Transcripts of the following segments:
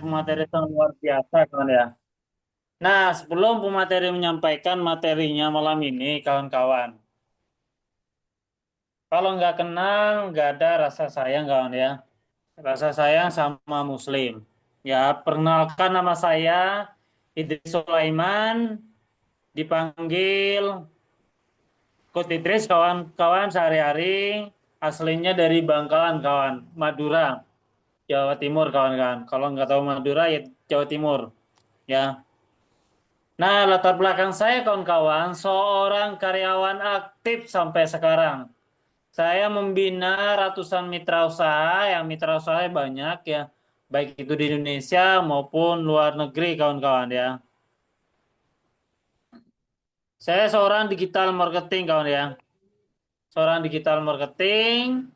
pemateri yang luar biasa, kawan ya. Nah, sebelum pemateri menyampaikan materinya malam ini, kawan-kawan. Kalau nggak kenal, nggak ada rasa sayang, kawan ya. Rasa sayang sama Muslim. Ya, perkenalkan nama saya, Idris Sulaiman, dipanggil Coach Idris, kawan-kawan sehari-hari. Aslinya dari Bangkalan, kawan. Madura, Jawa Timur, kawan-kawan. Kalau nggak tahu Madura, ya Jawa Timur. Ya. Nah, latar belakang saya kawan-kawan, seorang karyawan aktif sampai sekarang. Saya membina ratusan mitra usaha, yang mitra usaha banyak ya, baik itu di Indonesia maupun luar negeri kawan-kawan ya. Saya seorang digital marketing kawan ya, seorang digital marketing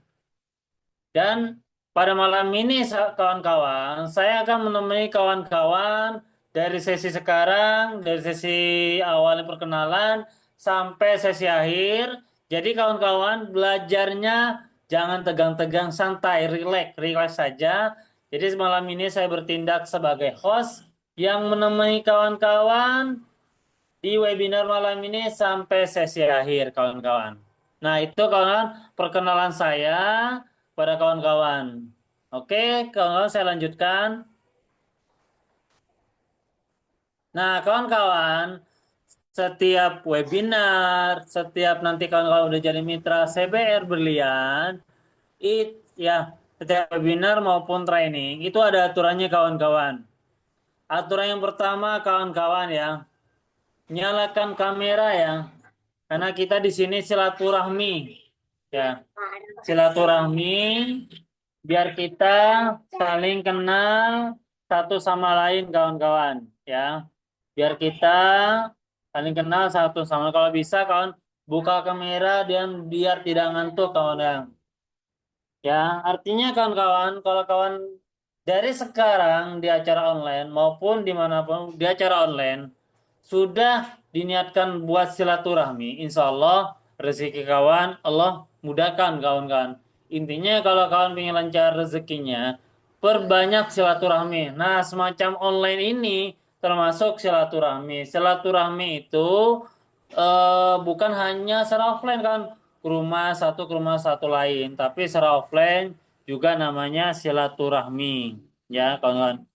dan pada malam ini kawan-kawan, saya akan menemani kawan-kawan dari sesi sekarang, dari sesi awal perkenalan sampai sesi akhir. Jadi kawan-kawan belajarnya jangan tegang-tegang, santai, rileks saja. Jadi malam ini saya bertindak sebagai host yang menemani kawan-kawan di webinar malam ini sampai sesi akhir kawan-kawan. Nah, itu kawan perkenalan saya pada kawan-kawan. Oke, kawan-kawan saya lanjutkan. Nah, kawan-kawan, setiap webinar, setiap nanti kawan-kawan udah jadi mitra CBR Berlian, ya, setiap webinar maupun training, itu ada aturannya kawan-kawan. Aturan yang pertama kawan-kawan ya, nyalakan kamera ya, karena kita di sini silaturahmi, ya, silaturahmi biar kita saling kenal satu sama lain kawan-kawan ya, biar kita saling kenal satu sama lain. Kalau bisa kawan buka kamera dan biar tidak ngantuk kawan ya. Ya, artinya kawan-kawan, kalau kawan dari sekarang di acara online maupun dimanapun di acara online sudah diniatkan buat silaturahmi, insya Allah rezeki kawan Allah mudahkan kawan-kawan. Intinya kalau kawan ingin lancar rezekinya, perbanyak silaturahmi. Nah, semacam online ini termasuk silaturahmi. Silaturahmi itu bukan hanya secara offline kan, ke rumah satu ke rumah satu lain, tapi secara offline juga namanya silaturahmi. Ya, kawan-kawan.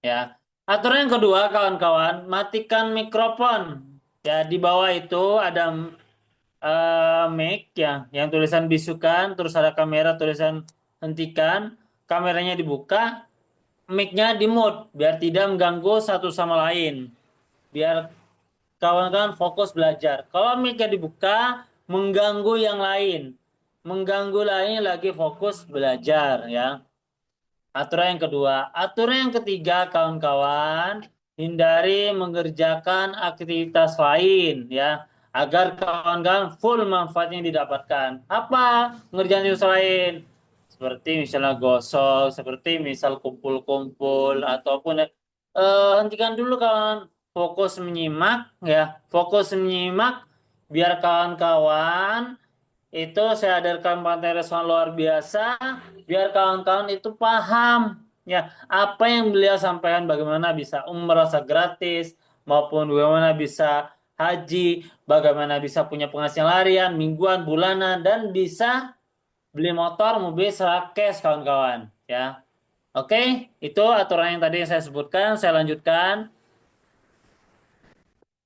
Ya. Aturan yang kedua, kawan-kawan, matikan mikrofon. Ya, di bawah itu ada mic ya, yang tulisan bisukan, terus ada kamera tulisan hentikan, kameranya dibuka, mic-nya di mute biar tidak mengganggu satu sama lain. Biar kawan-kawan fokus belajar. Kalau mic-nya dibuka, mengganggu yang lain. Mengganggu lain lagi fokus belajar ya. Aturan yang kedua. Aturan yang ketiga, kawan-kawan, hindari mengerjakan aktivitas lain ya, agar kawan-kawan full manfaatnya didapatkan. Apa ngerjain aktivitas lain? Seperti misalnya gosok, seperti misal kumpul-kumpul, ataupun hentikan dulu kawan, fokus menyimak ya, fokus menyimak biar kawan-kawan itu saya hadirkan materi yang luar biasa biar kawan-kawan itu paham ya apa yang beliau sampaikan, bagaimana bisa umrah gratis maupun bagaimana bisa haji, bagaimana bisa punya penghasilan harian, mingguan, bulanan, dan bisa beli motor, mobil secara cash kawan-kawan ya. Oke, itu aturan yang tadi yang saya sebutkan, saya lanjutkan.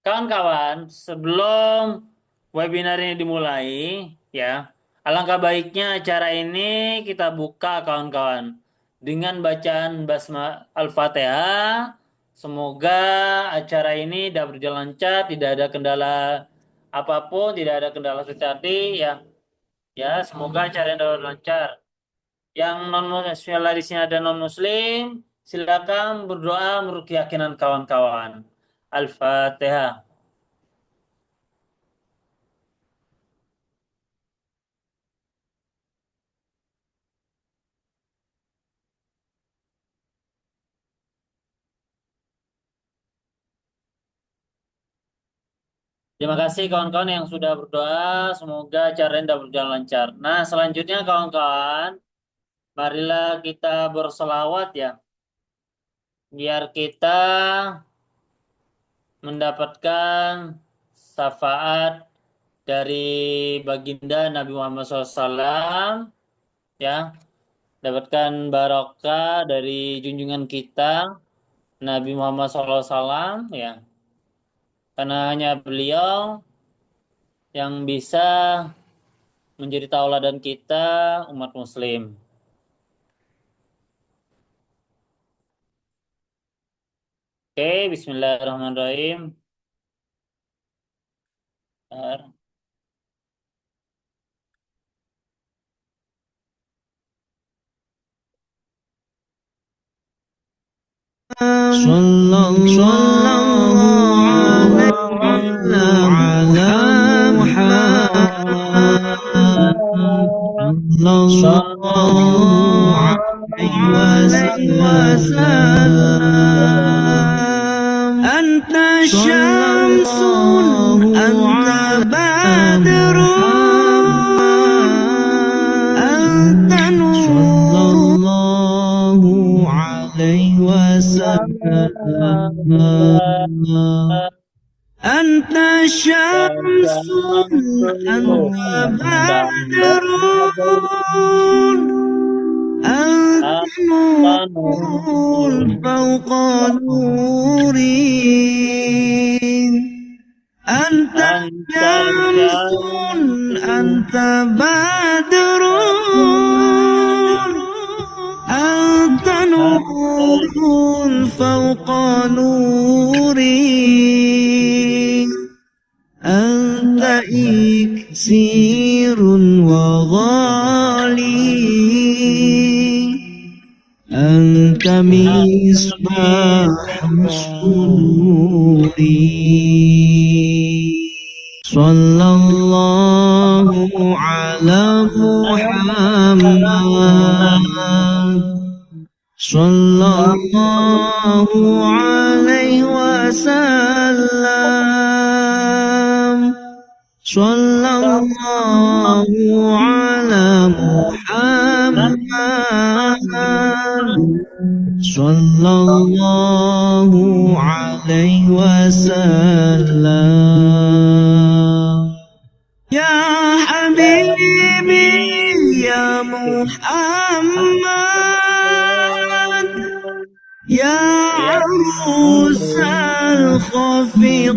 Kawan-kawan, sebelum webinar ini dimulai, ya, alangkah baiknya acara ini kita buka kawan-kawan dengan bacaan Basma Al-Fatihah. Semoga acara ini dapat berjalan lancar, tidak ada kendala apapun, tidak ada kendala seperti ya. Ya, semoga acara ini dapat lancar. Yang non muslim di sini ada non muslim, silakan berdoa menurut keyakinan kawan-kawan. Al-Fatihah. Terima kasih kawan-kawan yang sudah berdoa. Semoga acara ini dapat berjalan lancar. Nah, selanjutnya kawan-kawan, marilah kita bersolawat ya, biar kita mendapatkan syafaat dari baginda Nabi Muhammad SAW, ya, dapatkan barokah dari junjungan kita Nabi Muhammad SAW, ya, karena hanya beliau yang bisa menjadi tauladan kita umat Muslim. Oke, Bismillahirrahmanirrahim. Bentar. صلى الله على محمد صلى الله عليه وسلم أنت شمس أنت بدر أنت نور الله عليه وسلم أنت شمس أنت بدر أنت نور فوق نوري أنت شمس أنت بدر أنت نور فوق نوري أنت إكسير وغالي أنت مصباح السرور صلى الله على محمد صلى الله عليه وسلم صلى الله على محمد صلى الله عليه وسلم يا حبيبي يا محمد يا عروس الخفقين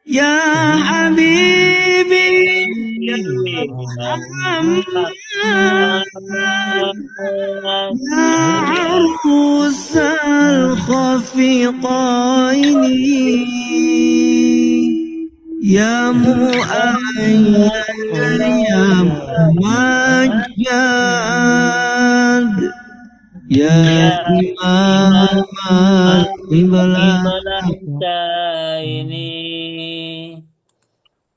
يا حبيبي يا محمد يا عروس الخفقين يا مؤيد يا ممجد يا إمام القبلة Ini.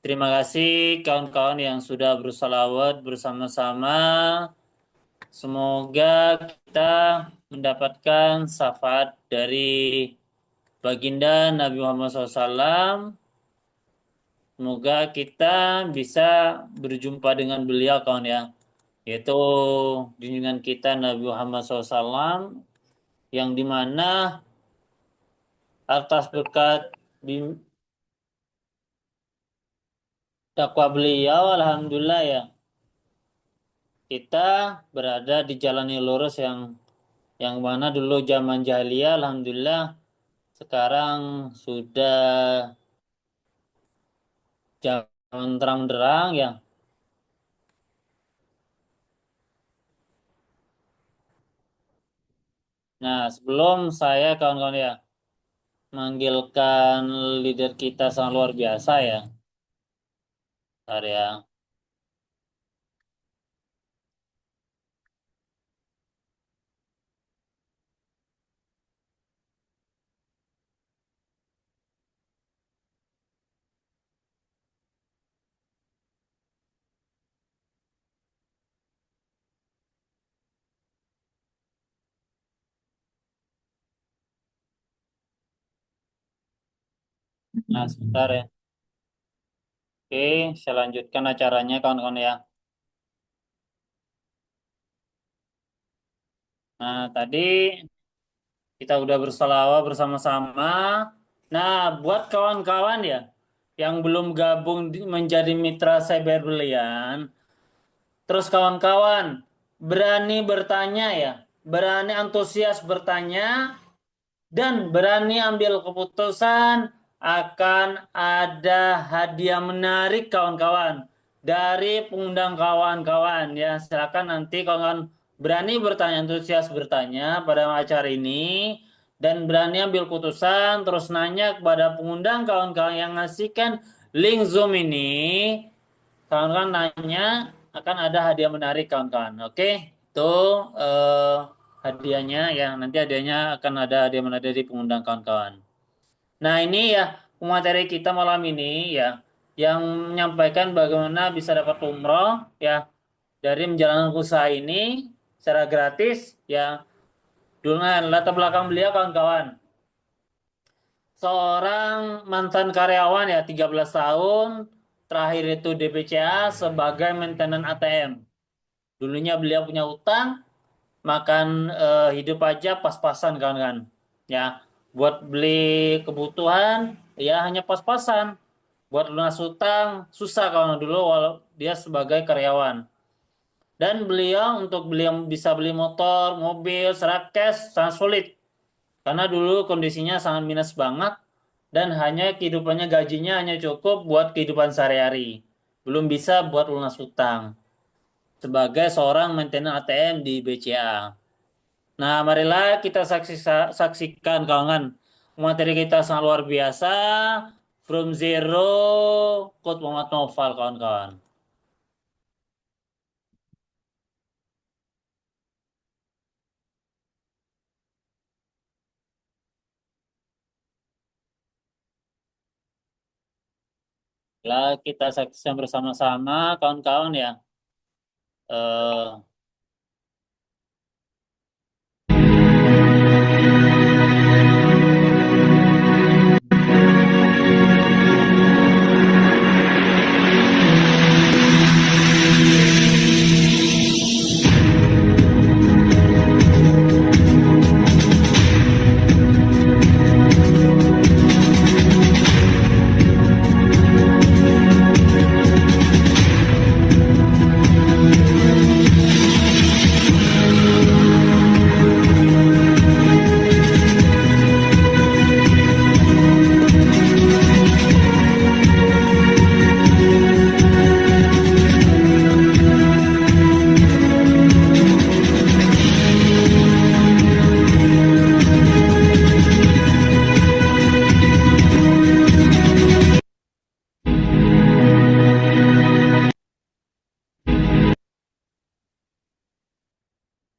Terima kasih kawan-kawan yang sudah bersalawat bersama-sama. Semoga kita mendapatkan syafaat dari baginda Nabi Muhammad SAW. Semoga kita bisa berjumpa dengan beliau kawan ya, yaitu junjungan kita Nabi Muhammad SAW, yang dimana atas berkat takwa beliau, alhamdulillah ya, kita berada di jalan yang lurus yang mana dulu zaman jahiliyah, alhamdulillah sekarang sudah zaman terang-terang ya. Nah, sebelum saya kawan-kawan ya manggilkan leader kita sangat luar biasa ya, Bentar ya. Nah, sebentar ya. Oke, saya lanjutkan acaranya kawan-kawan ya. Nah, tadi kita udah berselawat bersama-sama. Nah, buat kawan-kawan ya yang belum gabung menjadi mitra Cyber Berlian, terus kawan-kawan berani bertanya ya, berani antusias bertanya dan berani ambil keputusan, akan ada hadiah menarik kawan-kawan dari pengundang kawan-kawan ya. Silakan nanti kawan-kawan berani bertanya, antusias bertanya pada acara ini dan berani ambil keputusan terus nanya kepada pengundang kawan-kawan yang ngasihkan link Zoom ini. Kawan-kawan nanya, akan ada hadiah menarik kawan-kawan. Oke, itu eh, hadiahnya ya. Nanti hadiahnya akan ada hadiah menarik dari pengundang kawan-kawan. Nah, ini ya materi kita malam ini ya, yang menyampaikan bagaimana bisa dapat umroh ya dari menjalankan usaha ini secara gratis ya. Dengan latar belakang beliau kawan-kawan. Seorang mantan karyawan ya 13 tahun, terakhir itu DPCA sebagai maintenance ATM. Dulunya beliau punya utang, makan hidup aja pas-pasan kan. Ya, buat beli kebutuhan ya hanya pas-pasan. Buat lunas utang susah kalau dulu walau dia sebagai karyawan. Dan beliau untuk beliau bisa beli motor, mobil, secara cash sangat sulit. Karena dulu kondisinya sangat minus banget dan hanya kehidupannya gajinya hanya cukup buat kehidupan sehari-hari. Belum bisa buat lunas utang sebagai seorang maintenance ATM di BCA. Nah, marilah kita saksikan kawan materi kita sangat luar biasa from zero Code Muhammad Noval kawan-kawan. Lah kita saksikan bersama-sama kawan-kawan ya. Eh,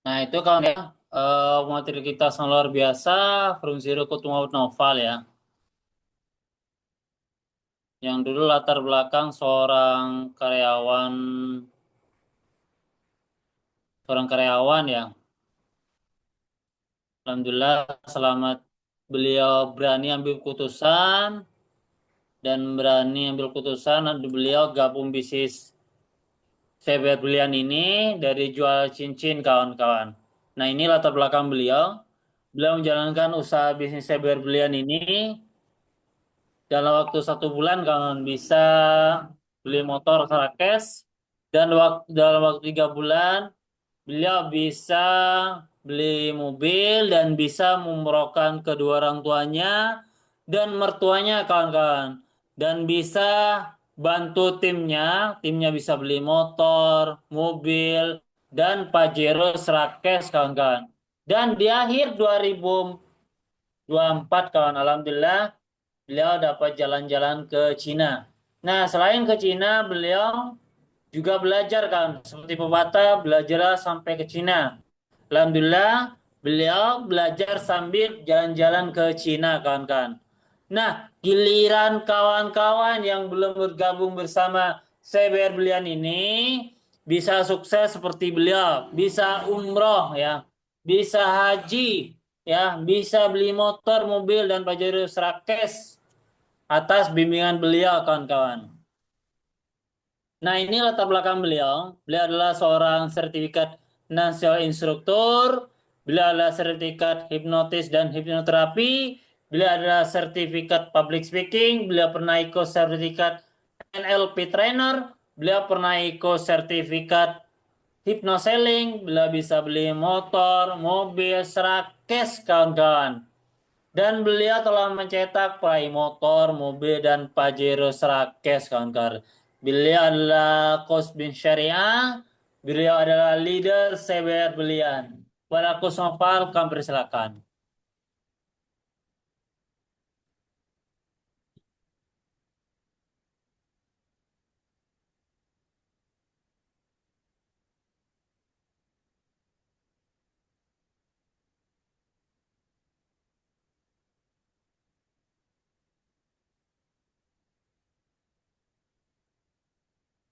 nah itu kawan ya. Materi kita sangat luar biasa from zero Code Muhammad Noval ya. Yang dulu latar belakang seorang karyawan ya. Alhamdulillah selamat beliau berani ambil keputusan dan berani ambil keputusan dan beliau gabung bisnis cyber berlian ini dari jual cincin kawan-kawan. Nah ini latar belakang beliau. Beliau menjalankan usaha bisnis cyber berlian ini dalam waktu 1 bulan kawan bisa beli motor secara cash dan dalam waktu 3 bulan beliau bisa beli mobil dan bisa mengumrohkan kedua orang tuanya dan mertuanya kawan-kawan. Dan bisa bantu timnya bisa beli motor, mobil, dan Pajero Serakes kawan-kawan. Dan di akhir 2024 kawan, alhamdulillah beliau dapat jalan-jalan ke Cina. Nah, selain ke Cina, beliau juga belajar kan, seperti pepatah belajarlah sampai ke Cina. Alhamdulillah, beliau belajar sambil jalan-jalan ke Cina, kawan-kawan. Nah, giliran kawan-kawan yang belum bergabung bersama CBR Belian ini bisa sukses seperti beliau, bisa umroh ya, bisa haji ya, bisa beli motor, mobil dan Pajero Serakes atas bimbingan beliau, kawan-kawan. Nah, ini latar belakang beliau. Beliau adalah seorang sertifikat nasional instruktur beliau adalah sertifikat hipnotis dan hipnoterapi, beliau adalah sertifikat public speaking, beliau pernah ikut sertifikat NLP trainer, beliau pernah ikut sertifikat hypnoselling, beliau bisa beli motor, mobil, serak, cash kawan-kawan. Dan beliau telah mencetak peraih motor, mobil, dan Pajero Serakes, kawan-kawan. Beliau adalah coach bin Syariah. Beliau adalah leader CBR Belian. Buat aku Noval, kami persilakan.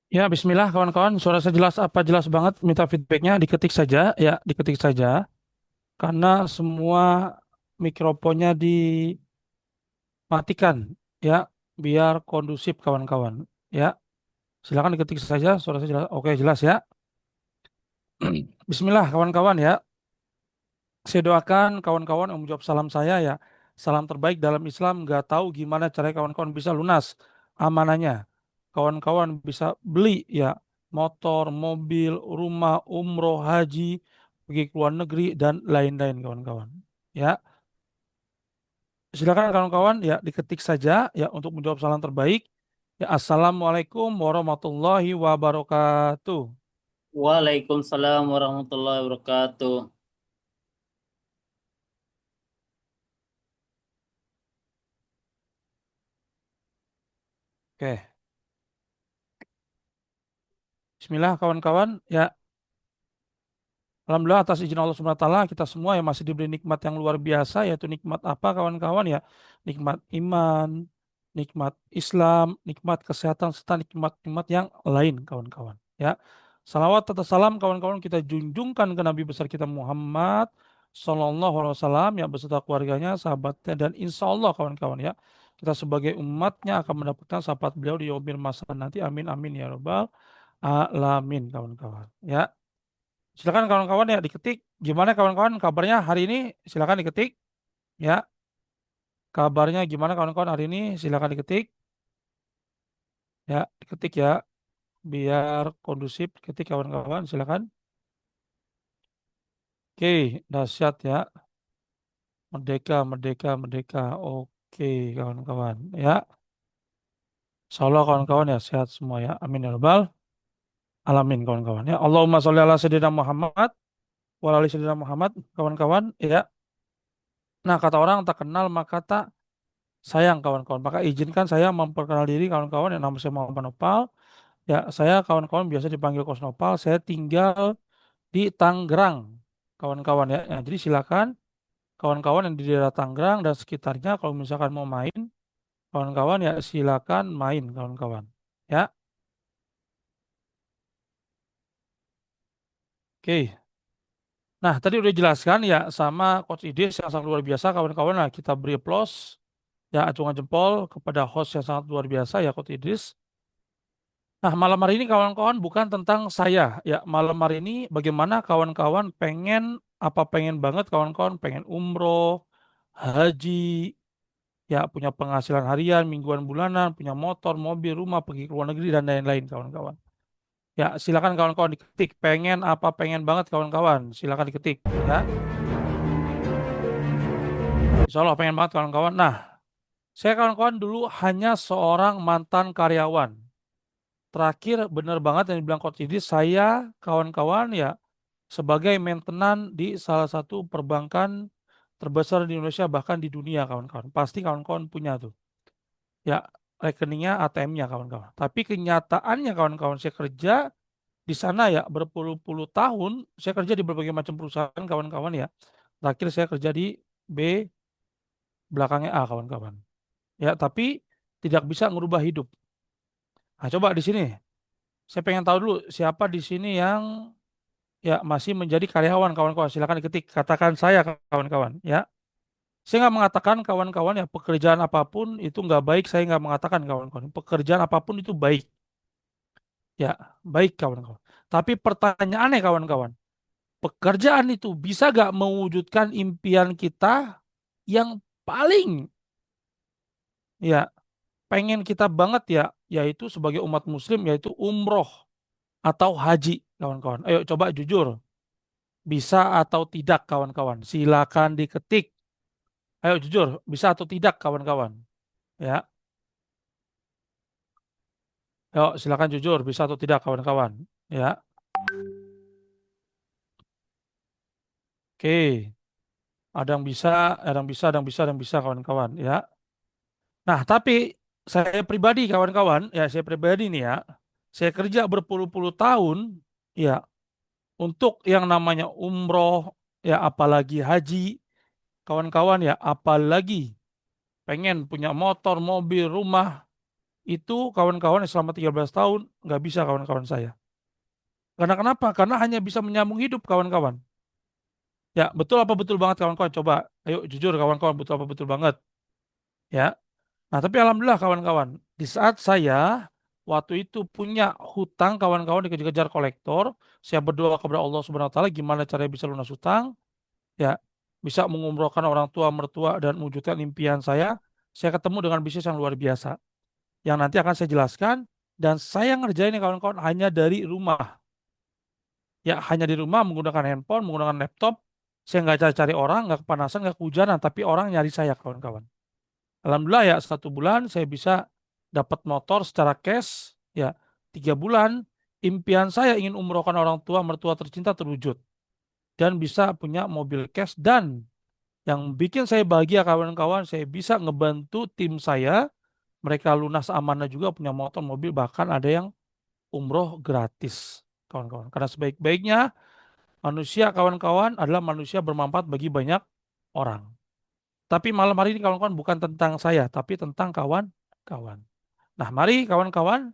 Ya, bismillah kawan-kawan. Suara saya jelas apa? Jelas banget. Minta feedbacknya. Diketik saja. Ya, diketik saja. Karena semua mikrofonnya dimatikan. Ya, biar kondusif kawan-kawan. Ya, silakan diketik saja. Suara saya jelas. Oke, jelas ya. Bismillah kawan-kawan ya. Saya doakan kawan-kawan yang menjawab salam saya ya. Salam terbaik dalam Islam. Nggak tahu gimana cara kawan-kawan bisa lunas amanahnya. Kawan-kawan bisa beli ya motor, mobil, rumah, umroh, haji, pergi ke luar negeri dan lain-lain kawan-kawan. Ya, silakan kawan-kawan ya diketik saja ya untuk menjawab salam terbaik. Ya, Assalamualaikum warahmatullahi wabarakatuh. Waalaikumsalam warahmatullahi wabarakatuh. Oke, Bismillah kawan-kawan ya. Alhamdulillah atas izin Allah Subhanahu wa taala kita semua yang masih diberi nikmat yang luar biasa yaitu nikmat apa kawan-kawan ya? Nikmat iman, nikmat Islam, nikmat kesehatan serta nikmat-nikmat yang lain kawan-kawan ya. Salawat serta salam kawan-kawan kita junjungkan ke Nabi besar kita Muhammad Sallallahu Alaihi Wasallam ya beserta keluarganya, sahabatnya dan insya Allah kawan-kawan ya kita sebagai umatnya akan mendapatkan syafaat beliau di yaumil mahsyar nanti. Amin amin ya robbal alamin kawan-kawan ya. Silakan kawan-kawan ya diketik. Gimana kawan-kawan kabarnya hari ini? Silakan diketik. Ya, kabarnya gimana kawan-kawan hari ini? Silakan diketik. Ya, diketik ya. Biar kondusif diketik kawan-kawan. Silakan. Oke, dahsyat ya. Merdeka, merdeka, merdeka. Oke, kawan-kawan. Ya, insya Allah kawan-kawan ya sehat semua ya. Amin ya rabbal alamin kawan-kawan ya. Allahumma sholli ala sayyidina Muhammad wa ala ali sayyidina Muhammad kawan-kawan ya. Nah, kata orang tak kenal maka tak sayang kawan-kawan. Maka izinkan saya memperkenal diri kawan-kawan yang nama saya Muhammad Nopal. Ya, saya kawan-kawan biasa dipanggil Kos Nopal. Saya tinggal di Tangerang kawan-kawan ya. Ya, jadi silakan kawan-kawan yang di daerah Tangerang dan sekitarnya kalau misalkan mau main kawan-kawan ya silakan main kawan-kawan. Ya, oke. Nah, tadi udah jelaskan ya sama Coach Idris yang sangat luar biasa kawan-kawan. Nah, kita beri applause ya acungan jempol kepada host yang sangat luar biasa ya Coach Idris. Nah, malam hari ini kawan-kawan bukan tentang saya. Ya, malam hari ini bagaimana kawan-kawan pengen, apa pengen banget kawan-kawan pengen umroh, haji, ya punya penghasilan harian, mingguan, bulanan, punya motor, mobil, rumah, pergi ke luar negeri dan lain-lain kawan-kawan. Ya, silakan kawan-kawan diketik. Pengen apa pengen banget kawan-kawan. Silakan diketik ya. Insya Allah pengen banget kawan-kawan. Nah, saya kawan-kawan dulu hanya seorang mantan karyawan. Terakhir benar banget yang dibilang Coach Idris, saya kawan-kawan ya sebagai maintenan di salah satu perbankan terbesar di Indonesia bahkan di dunia kawan-kawan. Pasti kawan-kawan punya tuh. Ya, rekeningnya ATM-nya kawan-kawan. Tapi kenyataannya kawan-kawan saya kerja di sana ya berpuluh-puluh tahun, saya kerja di berbagai macam perusahaan kawan-kawan ya. Terakhir saya kerja di B belakangnya A kawan-kawan. Ya, tapi tidak bisa merubah hidup. Nah, coba di sini saya pengen tahu dulu siapa di sini yang ya masih menjadi karyawan kawan-kawan. Silakan diketik. Katakan saya kawan-kawan. Ya, saya nggak mengatakan kawan-kawan ya pekerjaan apapun itu nggak baik. Saya nggak mengatakan kawan-kawan pekerjaan apapun itu baik. Ya, baik kawan-kawan. Tapi pertanyaannya kawan-kawan, pekerjaan itu bisa gak mewujudkan impian kita yang paling ya pengen kita banget ya, yaitu sebagai umat muslim, yaitu umroh atau haji, kawan-kawan. Ayo coba jujur, bisa atau tidak, kawan-kawan? Silakan diketik. Ayo jujur, bisa atau tidak, kawan-kawan? Ya, ayo silakan jujur, bisa atau tidak, kawan-kawan? Ya, oke. Ada yang bisa, ada yang bisa, ada yang bisa, ada yang bisa, kawan-kawan. Ya. Nah, tapi saya pribadi, kawan-kawan, ya saya pribadi nih ya, saya kerja berpuluh-puluh tahun, ya, untuk yang namanya umroh, ya apalagi haji, kawan-kawan ya, apalagi pengen punya motor, mobil, rumah, itu kawan-kawan selama 13 tahun nggak bisa, kawan-kawan saya. Karena kenapa? Karena hanya bisa menyambung hidup, kawan-kawan. Ya, betul apa betul banget, kawan-kawan? Coba, ayo jujur, kawan-kawan, betul apa betul banget? Ya. Nah, tapi alhamdulillah, kawan-kawan, di saat saya waktu itu punya hutang, kawan-kawan, dikejar-kejar kolektor, saya berdoa kepada Allah Subhanahu wa taala gimana caranya bisa lunas hutang, ya, bisa mengumrohkan orang tua, mertua dan mewujudkan impian saya. Saya ketemu dengan bisnis yang luar biasa yang nanti akan saya jelaskan, dan saya ngerjain ini, kawan-kawan, hanya dari rumah. Ya, hanya di rumah menggunakan handphone, menggunakan laptop. Saya nggak cari-cari orang, nggak kepanasan, nggak kehujanan, tapi orang nyari saya, kawan-kawan. Alhamdulillah ya, 1 bulan saya bisa dapat motor secara cash. Ya, 3 bulan impian saya ingin umrohkan orang tua mertua tercinta terwujud, dan bisa punya mobil cash, dan yang bikin saya bahagia, kawan-kawan, saya bisa ngebantu tim saya, mereka lunas amanah juga, punya motor mobil, bahkan ada yang umroh gratis, kawan-kawan. Karena sebaik-baiknya manusia, kawan-kawan, adalah manusia bermanfaat bagi banyak orang. Tapi malam hari ini, kawan-kawan, bukan tentang saya, tapi tentang kawan-kawan. Nah, mari, kawan-kawan,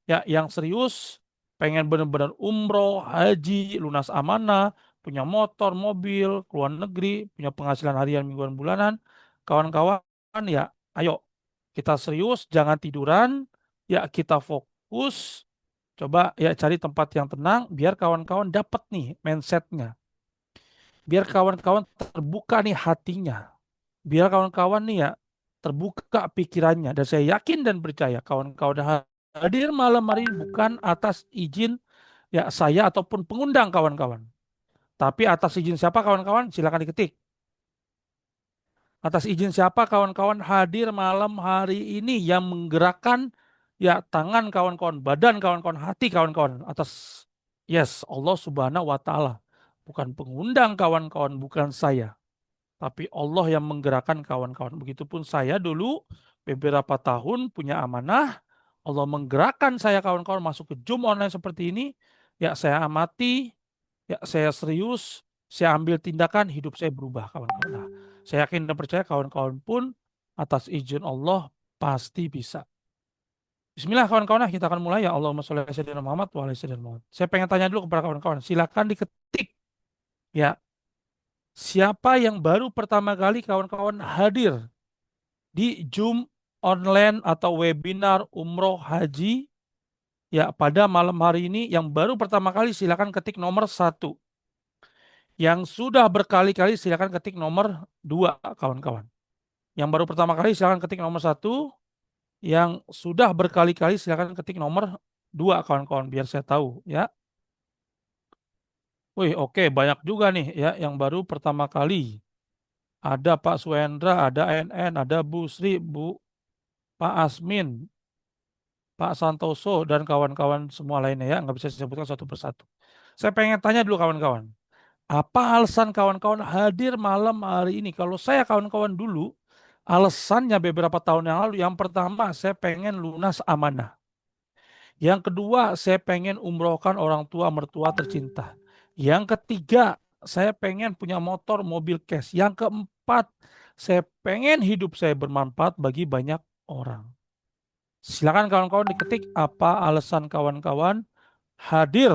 ya yang serius, pengen benar-benar umroh, haji, lunas amanah, punya motor, mobil, keluar negeri, punya penghasilan harian, mingguan, bulanan, kawan-kawan, ya ayo kita serius, jangan tiduran, ya kita fokus, coba ya cari tempat yang tenang, biar kawan-kawan dapat nih mindsetnya, biar kawan-kawan terbuka nih hatinya, biar kawan-kawan nih ya terbuka pikirannya, dan saya yakin dan percaya kawan-kawan hadir malam hari ini bukan atas izin ya saya ataupun pengundang, kawan-kawan, tapi atas izin siapa, kawan-kawan? Silakan diketik. Atas izin siapa, kawan-kawan, hadir malam hari ini yang menggerakkan ya tangan, kawan-kawan, badan, kawan-kawan, hati, kawan-kawan, atas, yes, Allah Subhanahu wa taala. Bukan pengundang, kawan-kawan, bukan saya, tapi Allah yang menggerakkan, kawan-kawan. Begitupun saya dulu beberapa tahun punya amanah, Allah menggerakkan saya, kawan-kawan, masuk ke Zoom online seperti ini. Ya saya amati, ya saya serius, saya ambil tindakan, hidup saya berubah, kawan-kawan. Nah, saya yakin dan percaya kawan-kawan pun atas izin Allah pasti bisa. Bismillah, kawan-kawan, nah, kita akan mulai ya. Allahumma sholli ala sayyidina Muhammad wa ala sayyidina Muhammad. Saya pengen tanya dulu kepada kawan-kawan, silakan diketik ya, siapa yang baru pertama kali, kawan-kawan, hadir di Zoom online atau webinar umroh haji ya pada malam hari ini. Yang baru pertama kali silakan ketik nomor 1. Yang sudah berkali-kali silakan ketik nomor 2, kawan-kawan. Yang baru pertama kali silakan ketik nomor 1. Yang sudah berkali-kali silakan ketik nomor 2, kawan-kawan, biar saya tahu ya. Wih, oke, banyak juga nih ya yang baru pertama kali. Ada Pak Suendra, ada NN, ada Bu Sri, Pak Asmin, Pak Santoso, dan kawan-kawan semua lainnya ya, nggak bisa disebutkan satu persatu. Saya pengen tanya dulu, kawan-kawan, apa alasan kawan-kawan hadir malam hari ini? Kalau saya, kawan-kawan, dulu, alasannya beberapa tahun yang lalu, yang pertama saya pengen lunas amanah. Yang kedua, saya pengen umrohkan orang tua mertua tercinta. Yang ketiga, saya pengen punya motor, mobil cash. Yang keempat, saya pengen hidup saya bermanfaat bagi banyak orang. Silakan, kawan-kawan, diketik apa alasan kawan-kawan hadir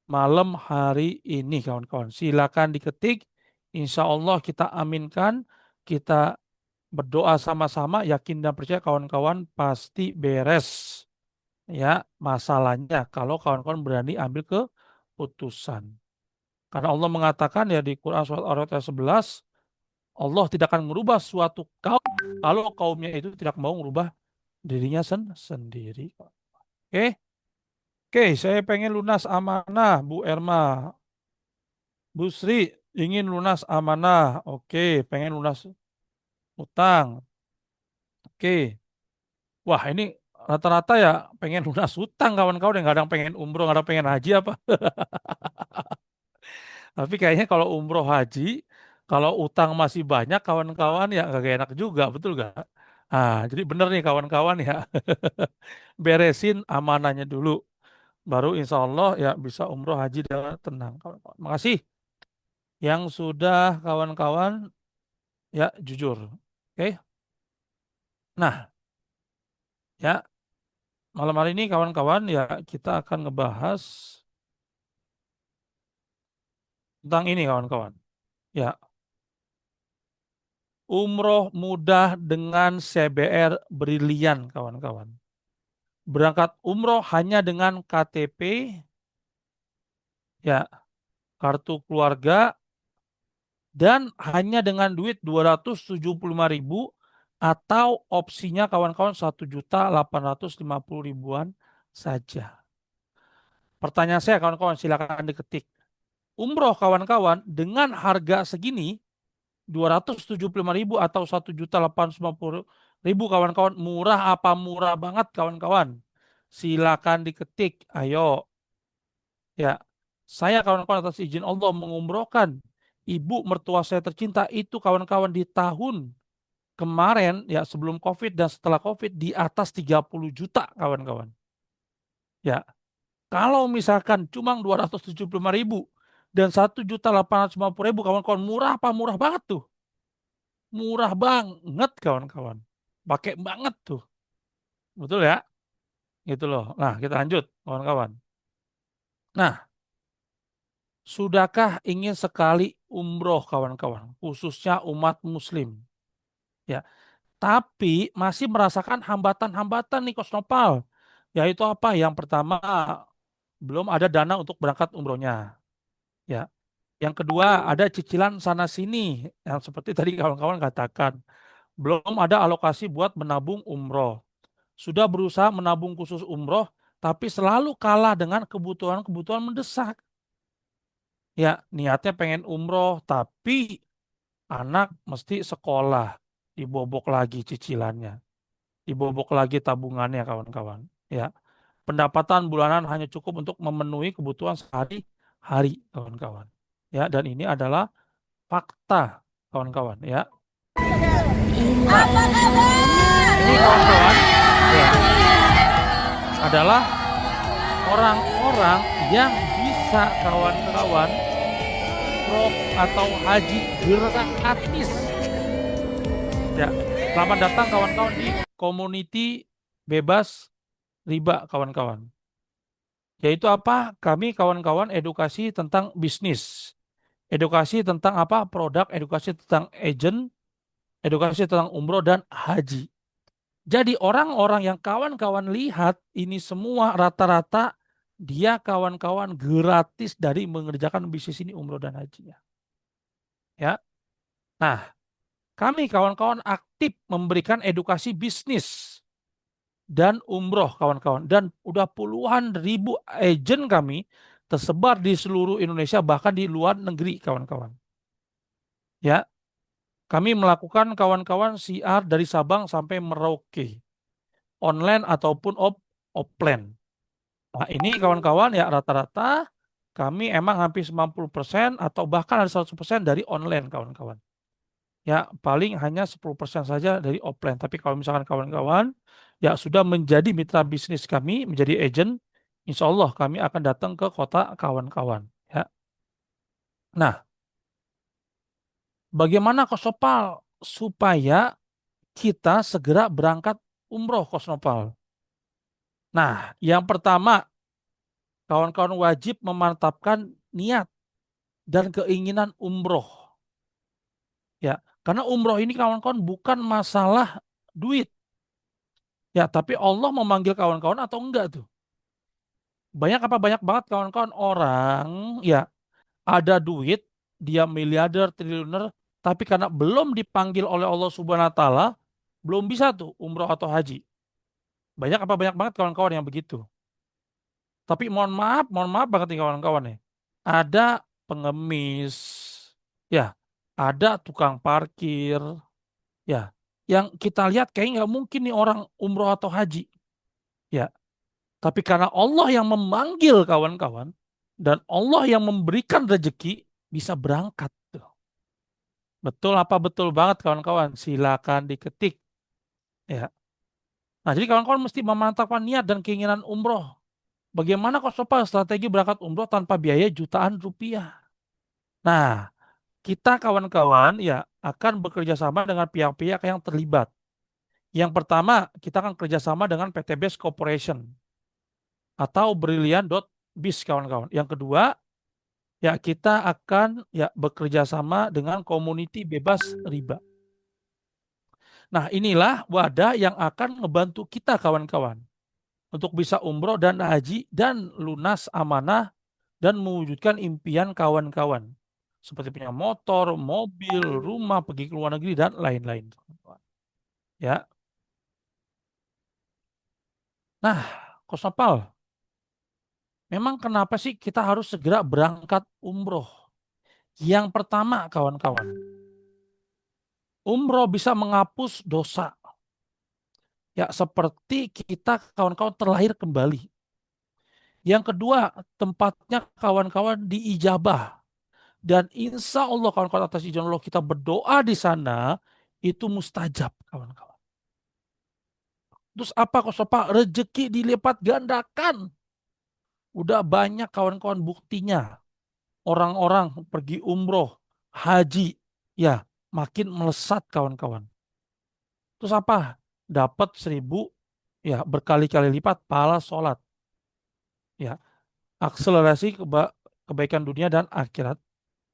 malam hari ini, kawan-kawan. Silakan diketik. Insya Allah kita aminkan, kita berdoa sama-sama, yakin dan percaya kawan-kawan pasti beres ya masalahnya kalau kawan-kawan berani ambil keputusan. Karena Allah mengatakan ya di Quran surat Ar-Ra'd ayat 11, Allah tidak akan merubah suatu kaum kalau kaumnya itu tidak mau merubah dirinya sendiri. Oke, oke, saya pengen lunas amanah, Bu Erma. Bu Sri ingin lunas amanah. Oke, pengen lunas utang. Oke. Wah, ini rata-rata ya pengen lunas utang kawan-kawan yang nggak ada yang pengen umroh, nggak ada yang pengen haji apa. Tapi kayaknya kalau umroh haji, kalau utang masih banyak kawan-kawan ya nggak enak juga, betul nggak? Jadi bener nih kawan-kawan ya, beresin amanahnya dulu. Baru insya Allah ya bisa umroh haji dengan tenang. Kawan-kawan. Makasih yang sudah kawan-kawan ya jujur. Oke. Nah, ya malam hari ini kawan-kawan ya kita akan ngebahas tentang ini kawan-kawan. Ya, umroh mudah dengan CBR brilian kawan-kawan. Berangkat umroh hanya dengan KTP, ya, kartu keluarga, dan hanya dengan duit 275.000 atau opsinya kawan-kawan 1.850.000-an saja. Pertanyaan saya kawan-kawan silakan diketik. Umroh kawan-kawan dengan harga segini 275.000 atau 1.850.000 kawan-kawan, murah apa murah banget kawan-kawan? Silakan diketik. Ayo. Ya. Saya kawan-kawan atas izin Allah mengumrohkan ibu mertua saya tercinta itu kawan-kawan di tahun kemarin ya sebelum Covid dan setelah Covid di atas 30 juta kawan-kawan. Ya. Kalau misalkan cuma 275.000 dan 1.850.000 kawan-kawan, murah apa murah banget tuh? Murah banget kawan-kawan. Pakai banget tuh. Betul ya? Gitu loh. Nah, kita lanjut kawan-kawan. Nah, sudahkah ingin sekali umroh kawan-kawan, khususnya umat muslim? Ya, tapi masih merasakan hambatan-hambatan nih Kosnopal. Yaitu apa? Yang pertama, belum ada dana untuk berangkat umrohnya. Ya. Yang kedua, ada cicilan sana sini yang seperti tadi kawan-kawan katakan. Belum ada alokasi buat menabung umroh. Sudah berusaha menabung khusus umroh, tapi selalu kalah dengan kebutuhan-kebutuhan mendesak. Ya, niatnya pengen umroh, tapi anak mesti sekolah, dibobok lagi cicilannya, dibobok lagi tabungannya kawan-kawan. Ya, pendapatan bulanan hanya cukup untuk memenuhi kebutuhan sehari-hari kawan-kawan. Ya, dan ini adalah fakta kawan-kawan. Ya, nah ini kawan-kawan. Ya, adalah orang-orang yang bisa kawan-kawan umroh atau haji gratis. Ya, selamat datang kawan-kawan di community bebas riba kawan-kawan. Yaitu apa? Kami kawan-kawan edukasi tentang bisnis, edukasi tentang apa? Produk, edukasi tentang agent, edukasi tentang umroh dan haji. Jadi orang-orang yang kawan-kawan lihat ini semua rata-rata dia kawan-kawan gratis dari mengerjakan bisnis ini umroh dan hajinya. Ya. Nah, kami kawan-kawan aktif memberikan edukasi bisnis dan umroh kawan-kawan. Dan udah puluhan ribu agent kami tersebar di seluruh Indonesia bahkan di luar negeri kawan-kawan. Ya, kami melakukan kawan-kawan siar dari Sabang sampai Merauke. Online ataupun offline. Nah, ini kawan-kawan ya rata-rata kami emang hampir 90% atau bahkan ada 100% dari online kawan-kawan. Ya, paling hanya 10% saja dari offline. Tapi kalau misalkan kawan-kawan ya sudah menjadi mitra bisnis kami, menjadi agent, insya Allah kami akan datang ke kota kawan-kawan. Ya. Nah, bagaimana Kosnopal supaya kita segera berangkat umroh Kosnopal? Nah, yang pertama, kawan-kawan wajib memantapkan niat dan keinginan umroh. Ya, karena umroh ini kawan-kawan bukan masalah duit. Ya, tapi Allah memanggil kawan-kawan atau enggak tuh? Banyak apa banyak banget kawan-kawan orang ya ada duit, dia miliarder, triliuner, tapi karena belum dipanggil oleh Allah Subhanahu wa taala, belum bisa tuh umroh atau haji. Banyak apa banyak banget kawan-kawan yang begitu. Tapi mohon maaf banget nih kawan-kawan nih. Ada pengemis, ya, ada tukang parkir, ya, yang kita lihat kayak nggak mungkin nih orang umroh atau haji, ya. Tapi karena Allah yang memanggil kawan-kawan dan Allah yang memberikan rezeki bisa berangkat tuh. Betul apa betul banget kawan-kawan? Silakan diketik, ya. Nah, jadi kawan-kawan mesti memantapkan niat dan keinginan umroh. Bagaimana kok Sopa strategi berangkat umroh tanpa biaya jutaan rupiah? Nah, kita kawan-kawan ya akan bekerja sama dengan pihak-pihak yang terlibat. Yang pertama, kita akan kerjasama dengan PT Best Corporation atau Brilliant.biz kawan-kawan. Yang kedua, ya kita akan ya bekerja sama dengan Community Bebas Riba. Nah, inilah wadah yang akan membantu kita kawan-kawan untuk bisa umroh dan haji dan lunas amanah dan mewujudkan impian kawan-kawan. Seperti punya motor, mobil, rumah, pergi ke luar negeri, dan lain-lain. Ya. Nah, Kosnopal, memang kenapa sih kita harus segera berangkat umroh? Yang pertama, kawan-kawan, umroh bisa menghapus dosa. Ya, seperti kita kawan-kawan terlahir kembali. Yang kedua, tempatnya kawan-kawan diijabah. Dan insya Allah kawan-kawan atas izin Allah kita berdoa di sana itu mustajab kawan-kawan. Terus apa kok Sopa? Rezeki dilipat gandakan. Udah banyak kawan-kawan buktinya. Orang-orang pergi umroh, haji, ya makin melesat kawan-kawan. Terus apa? Dapat 1.000, ya berkali-kali lipat pahala sholat. Ya, akselerasi kebaikan dunia dan akhirat.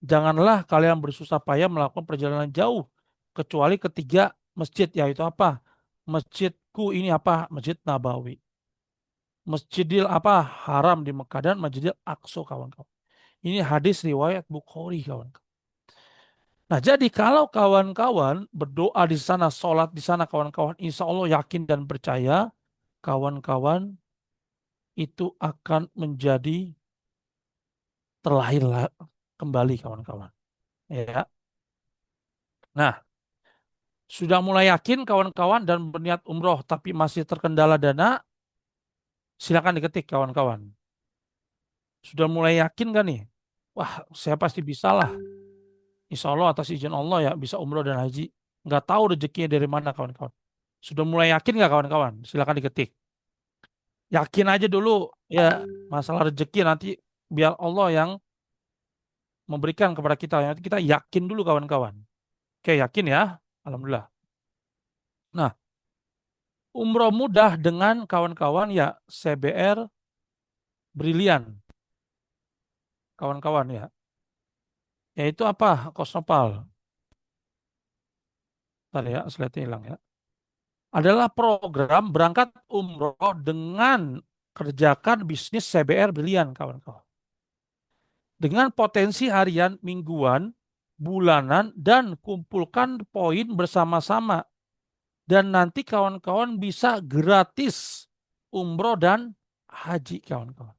Janganlah kalian bersusah payah melakukan perjalanan jauh kecuali ketiga masjid, yaitu apa? Masjidku ini apa? Masjid Nabawi. Masjidil apa? Haram di Mekah dan Masjidil Aqsa kawan-kawan. Ini hadis riwayat Bukhari kawan-kawan. Nah, jadi kalau kawan-kawan berdoa di sana, sholat di sana kawan-kawan, insya Allah yakin dan percaya kawan-kawan itu akan menjadi terlahir kembali kawan-kawan. Ya. Nah, sudah mulai yakin kawan-kawan dan berniat umroh tapi masih terkendala dana, silakan diketik kawan-kawan. Sudah mulai yakin gak nih? Wah, saya pasti bisa lah. Insya Allah atas izin Allah ya bisa umroh dan haji. Nggak tahu rezekinya dari mana kawan-kawan. Sudah mulai yakin nggak kawan-kawan? Silakan diketik. Yakin aja dulu ya masalah rezeki nanti biar Allah yang memberikan kepada kita. Nanti kita yakin dulu kawan-kawan. Oke, yakin ya. Alhamdulillah. Nah, umroh mudah dengan kawan-kawan ya CBR Brilian. Kawan-kawan ya. Yaitu apa? Kosnopal. Tadi ya, slide hilang ya. Adalah program berangkat umroh dengan kerjakan bisnis CBR Brilian, kawan-kawan. Dengan potensi harian, mingguan, bulanan, dan kumpulkan poin bersama-sama. Dan nanti kawan-kawan bisa gratis umroh dan haji, kawan-kawan.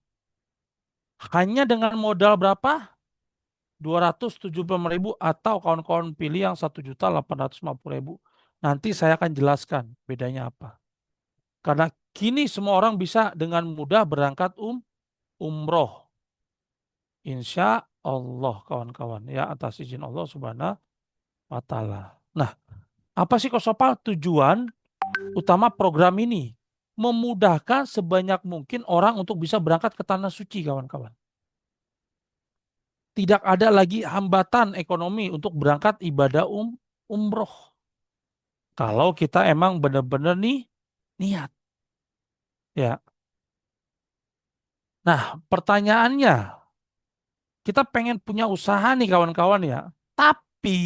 Hanya dengan modal berapa? 275.000 atau kawan-kawan pilih yang 1.850.000. Nanti saya akan jelaskan bedanya apa. Karena kini semua orang bisa dengan mudah berangkat umroh. Insya Allah kawan-kawan ya atas izin Allah Subhanahu wa taala. Nah, apa sih Kosopal tujuan utama program ini? Memudahkan sebanyak mungkin orang untuk bisa berangkat ke tanah suci kawan-kawan. Tidak ada lagi hambatan ekonomi untuk berangkat ibadah umroh. Kalau kita emang benar-benar nih niat. Ya. Nah, pertanyaannya, kita pengen punya usaha nih kawan-kawan ya. Tapi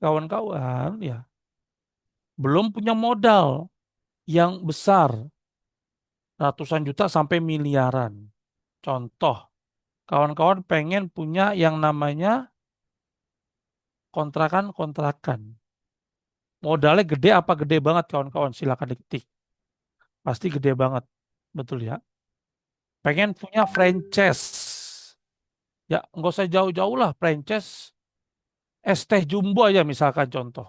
kawan-kawan ya belum punya modal yang besar, ratusan juta sampai miliaran. Contoh, kawan-kawan pengen punya yang namanya kontrakan-kontrakan. Modalnya gede apa gede banget kawan-kawan? Silakan diketik. Pasti gede banget. Betul ya. Pengen punya franchise. Ya, nggak usah jauh-jauh lah franchise es teh Jumbo aja misalkan contoh.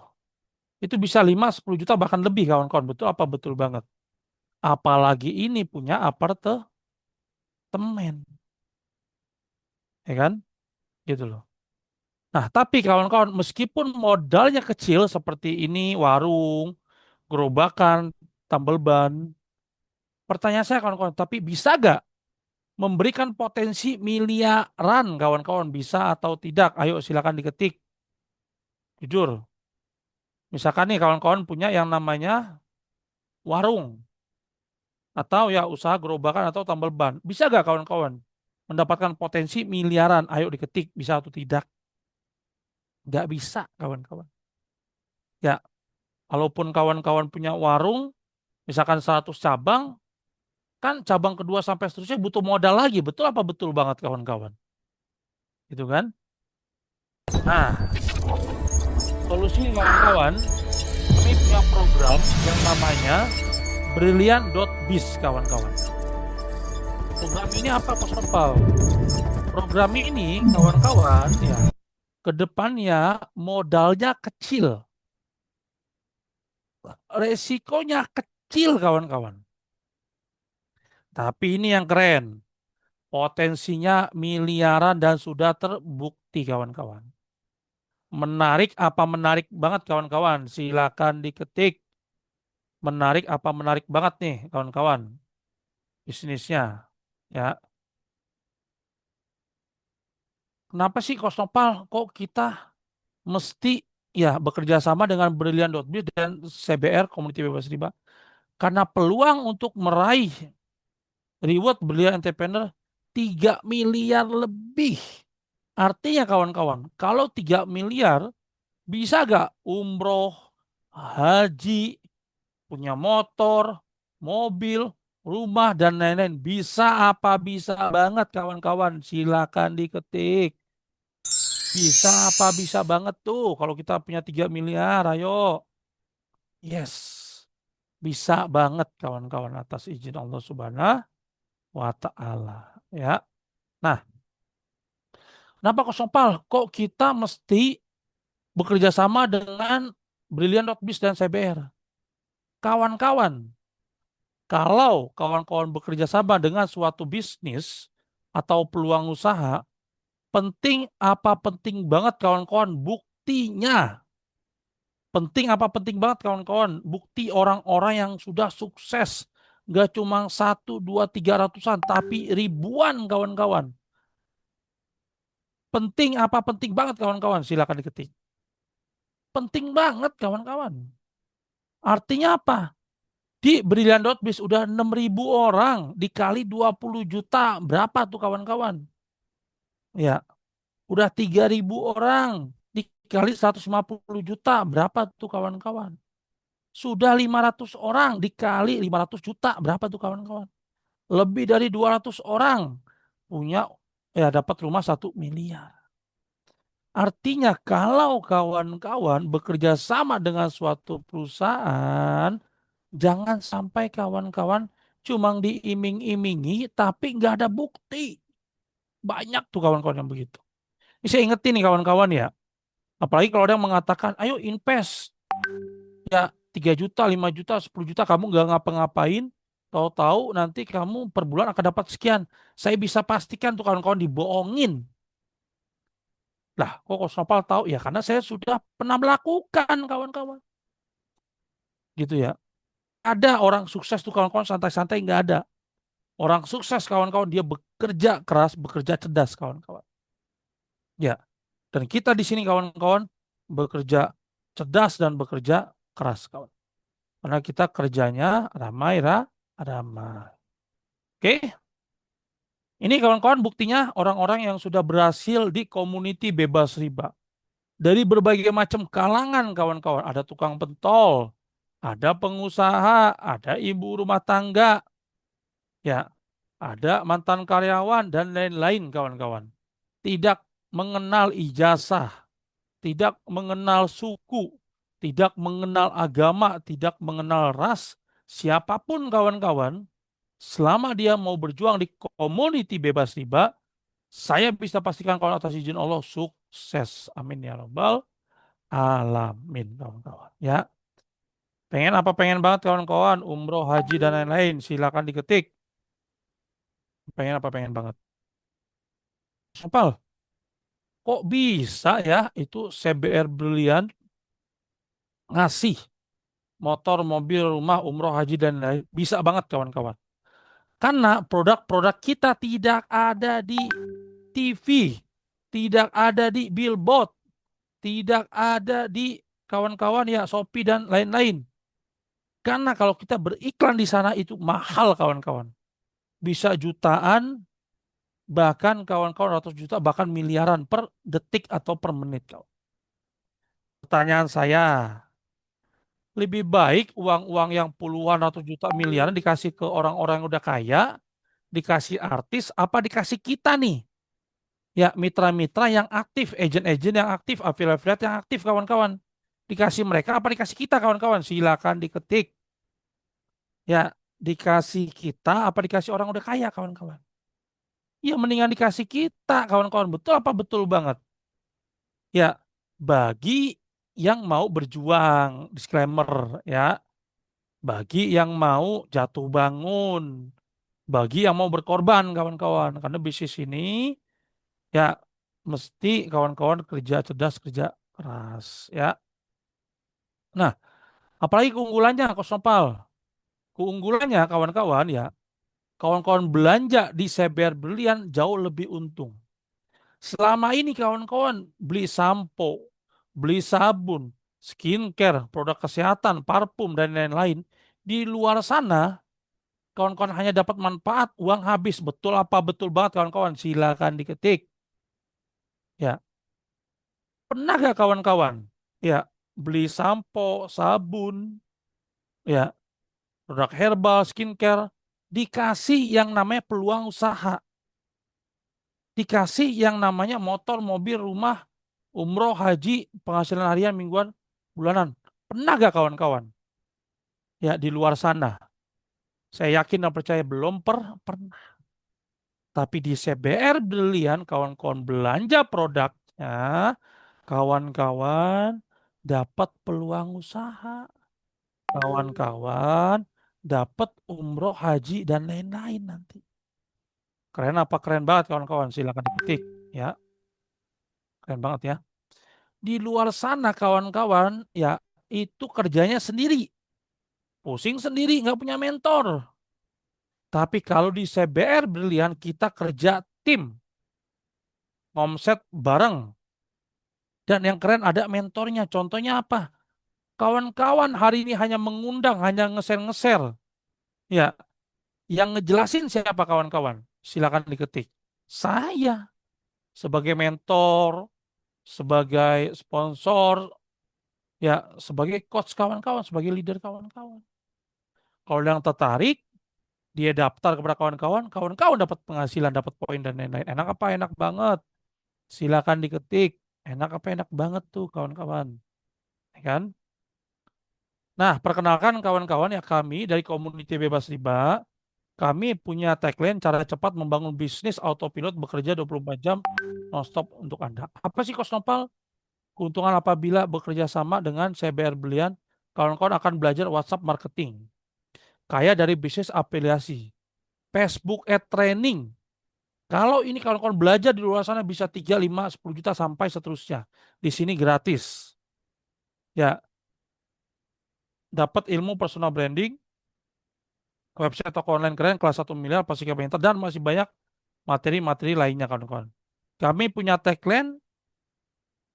Itu bisa 5-10 juta bahkan lebih kawan-kawan. Betul apa betul banget? Apalagi ini punya apartemen, ya kan? Gitu loh. Nah, tapi kawan-kawan meskipun modalnya kecil seperti ini warung, gerobakan, tambal ban, pertanyaan saya kawan-kawan, tapi bisa gak memberikan potensi miliaran kawan-kawan? Bisa atau tidak? Ayo silakan diketik. Jujur. Misalkan nih kawan-kawan punya yang namanya warung atau ya usaha gerobakan atau tambal ban. Bisa gak kawan-kawan mendapatkan potensi miliaran? Ayo diketik, bisa atau tidak? Nggak bisa kawan-kawan. Ya, walaupun kawan-kawan punya warung, misalkan 100 cabang, kan cabang kedua sampai seterusnya butuh modal lagi. Betul apa betul banget kawan-kawan? Gitu kan? Nah, solusi kawan-kawan, kami punya program yang namanya Brilliant.biz kawan-kawan. Program ini apa Mas Nopal? Program ini kawan-kawan ya, kedepannya modalnya kecil, resikonya kecil kawan-kawan. Tapi ini yang keren, potensinya miliaran dan sudah terbukti kawan-kawan. Menarik apa menarik banget kawan-kawan? Silakan diketik. Menarik apa menarik banget nih kawan-kawan? Bisnisnya. Ya, kenapa sih Kosnopal kok kita mesti ya bekerja sama dengan Brilliant.biz dan CBR Komuniti Bebas Riba? Karena peluang untuk meraih reward Brilliant Entrepreneur 3 miliar lebih. Artinya kawan-kawan, kalau 3 miliar bisa gak umroh, haji, punya motor, mobil, rumah, dan lain-lain? Bisa apa? Bisa banget kawan-kawan. Silakan diketik. Bisa apa? Bisa banget tuh kalau kita punya 3 miliar. Ayo. Yes. Bisa banget kawan-kawan atas izin Allah Subhanahu wa Ta'ala. Ya. Nah, kenapa kok Sopal? Kok kita mesti bekerja sama dengan Brilliant.biz dan CBR? Kawan-kawan, kalau kawan-kawan bekerja sama dengan suatu bisnis atau peluang usaha, penting apa penting banget kawan-kawan buktinya. Penting apa penting banget kawan-kawan bukti orang-orang yang sudah sukses. Gak cuma 1, 2, 3 ratusan, tapi ribuan kawan-kawan. Penting apa penting banget kawan-kawan? Silakan diketik. Penting banget kawan-kawan. Artinya apa? Di Brilliant.biz udah 6.000 orang dikali 20 juta. Berapa tuh kawan-kawan? Ya, udah 3.000 orang dikali 150 juta. Berapa tuh kawan-kawan? Sudah 500 orang dikali 500 juta. Berapa tuh kawan-kawan? Lebih dari 200 orang punya ya dapat rumah 1 miliar. Artinya kalau kawan-kawan bekerja sama dengan suatu perusahaan, jangan sampai kawan-kawan cuma diiming-imingi tapi nggak ada bukti. Banyak tuh kawan-kawan yang begitu. Ini saya ingetin nih kawan-kawan ya. Apalagi kalau ada yang mengatakan, ayo invest. Ya 3 juta, 5 juta, 10 juta kamu nggak ngapa-ngapain. Tahu-tahu nanti kamu per bulan akan dapat sekian. Saya bisa pastikan tuh kawan-kawan dibohongin. Lah kok Coach Nopal tahu? Ya karena saya sudah pernah melakukan kawan-kawan. Gitu ya. Ada orang sukses tuh kawan-kawan santai-santai nggak ada. Orang sukses kawan-kawan dia bekerja keras, bekerja cerdas kawan-kawan. Ya, dan kita di sini kawan-kawan bekerja cerdas dan bekerja keras kawan. Karena kita kerjanya ramai. Oke, ini kawan-kawan buktinya orang-orang yang sudah berhasil di komuniti bebas riba. Dari berbagai macam kalangan kawan-kawan. Ada tukang pentol, ada pengusaha, ada ibu rumah tangga, ya, ada mantan karyawan dan lain-lain kawan-kawan. Tidak mengenal ijazah, tidak mengenal suku, tidak mengenal agama, tidak mengenal ras, siapapun kawan-kawan, selama dia mau berjuang di community bebas riba, saya bisa pastikan kawan atas izin Allah sukses. Amin ya rabbal alamin kawan-kawan. Ya, pengen apa pengen banget kawan-kawan, umroh, haji dan lain-lain, silakan diketik. Pengen apa pengen banget. Apal, kok bisa ya itu CBR Brilian ngasih motor, mobil, rumah, umroh, haji dan lain bisa banget kawan-kawan. Karena produk-produk kita tidak ada di TV, tidak ada di billboard, tidak ada di kawan-kawan ya Shopee dan lain-lain. Karena kalau kita beriklan di sana itu mahal kawan-kawan. Bisa jutaan, bahkan kawan-kawan ratus juta, bahkan miliaran per detik atau per menit. Pertanyaan saya, lebih baik uang-uang yang puluhan ratus juta miliaran dikasih ke orang-orang yang udah kaya, dikasih artis, apa dikasih kita nih? Ya, mitra-mitra yang aktif, agent-agent yang aktif, affiliate yang aktif, kawan-kawan. Dikasih mereka, apa dikasih kita, kawan-kawan? Silakan diketik. Ya, dikasih kita, apa dikasih orang udah kaya, kawan-kawan? Ya, mendingan dikasih kita, kawan-kawan. Betul apa betul banget? Ya, bagi yang mau berjuang, disclaimer, ya. Bagi yang mau jatuh bangun, bagi yang mau berkorban, kawan-kawan. Karena bisnis ini, ya, mesti kawan-kawan kerja cerdas, kerja keras, ya. Nah, apalagi keunggulannya, Kos Nopal. Keunggulannya, kawan-kawan, ya, kawan-kawan belanja di CBR Berlian jauh lebih untung. Selama ini kawan-kawan beli sampo, beli sabun, skincare, produk kesehatan, parfum, dan lain-lain. Di luar sana, kawan-kawan hanya dapat manfaat, uang habis. Betul apa betul banget kawan-kawan? Silakan diketik. Ya, pernah gak kawan-kawan? Ya, beli sampo, sabun, ya, produk herbal, skincare, dikasih yang namanya peluang usaha. Dikasih yang namanya motor, mobil, rumah, umroh, haji, penghasilan harian, mingguan, bulanan. Pernah gak kawan-kawan? Ya, di luar sana. Saya yakin dan percaya belum pernah. Tapi di CBR Brilian, kawan-kawan belanja produknya, kawan-kawan dapat peluang usaha. Kawan-kawan dapat umroh, haji, dan lain-lain nanti. Keren apa keren banget kawan-kawan? Silakan diketik. Ya, keren banget ya. Di luar sana kawan-kawan, ya itu kerjanya sendiri. Pusing sendiri, nggak punya mentor. Tapi kalau di CBR Brilian kita kerja tim, omset bareng. Dan yang keren ada mentornya. Contohnya apa? Kawan-kawan hari ini hanya mengundang, hanya nge-share-nge-share. Ya, yang ngejelasin siapa kawan-kawan? Silakan diketik. Saya sebagai mentor, sebagai sponsor, ya sebagai coach kawan-kawan, sebagai leader kawan-kawan. Kalau yang tertarik, dia daftar kepada kawan-kawan, kawan-kawan dapat penghasilan, dapat poin dan lain-lain. Enak apa? Enak banget. Silakan diketik. Enak apa? Enak banget tuh kawan-kawan. Ya kan? Nah, perkenalkan kawan-kawan ya kami dari komuniti bebas riba. Kami punya tagline cara cepat membangun bisnis autopilot bekerja 24 jam nonstop untuk Anda. Apa sih Kos Nopal? Keuntungan apabila bekerja sama dengan CBR Berlian, kawan-kawan akan belajar WhatsApp marketing. Kaya dari bisnis afiliasi. Facebook Ad Training. Kalau ini kawan-kawan belajar di luar sana bisa 3, 5, 10 juta sampai seterusnya. Di sini gratis. Ya, dapat ilmu personal branding, website toko online keren kelas 1 miliar pasti kepengen dan masih banyak materi-materi lainnya kawan-kawan. Kami punya tagline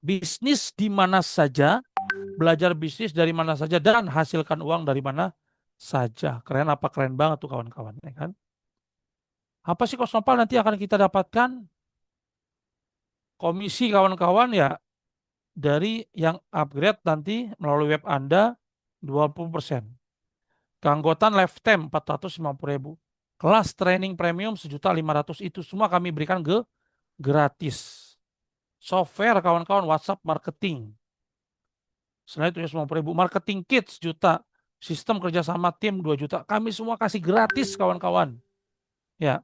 bisnis di mana saja, belajar bisnis dari mana saja dan hasilkan uang dari mana saja. Keren apa keren banget tuh kawan-kawan, ya kan? Apa sih Kos Nopal nanti akan kita dapatkan komisi kawan-kawan ya dari yang upgrade nanti melalui web Anda 20%. Keanggotaan lifetime 450.000. Kelas training premium 1.500.000 itu semua kami berikan gratis. Software kawan-kawan WhatsApp marketing. Selain itu 150.000. Marketing kit 1 juta. Sistem kerjasama tim 2 juta. Kami semua kasih gratis kawan-kawan. Ya,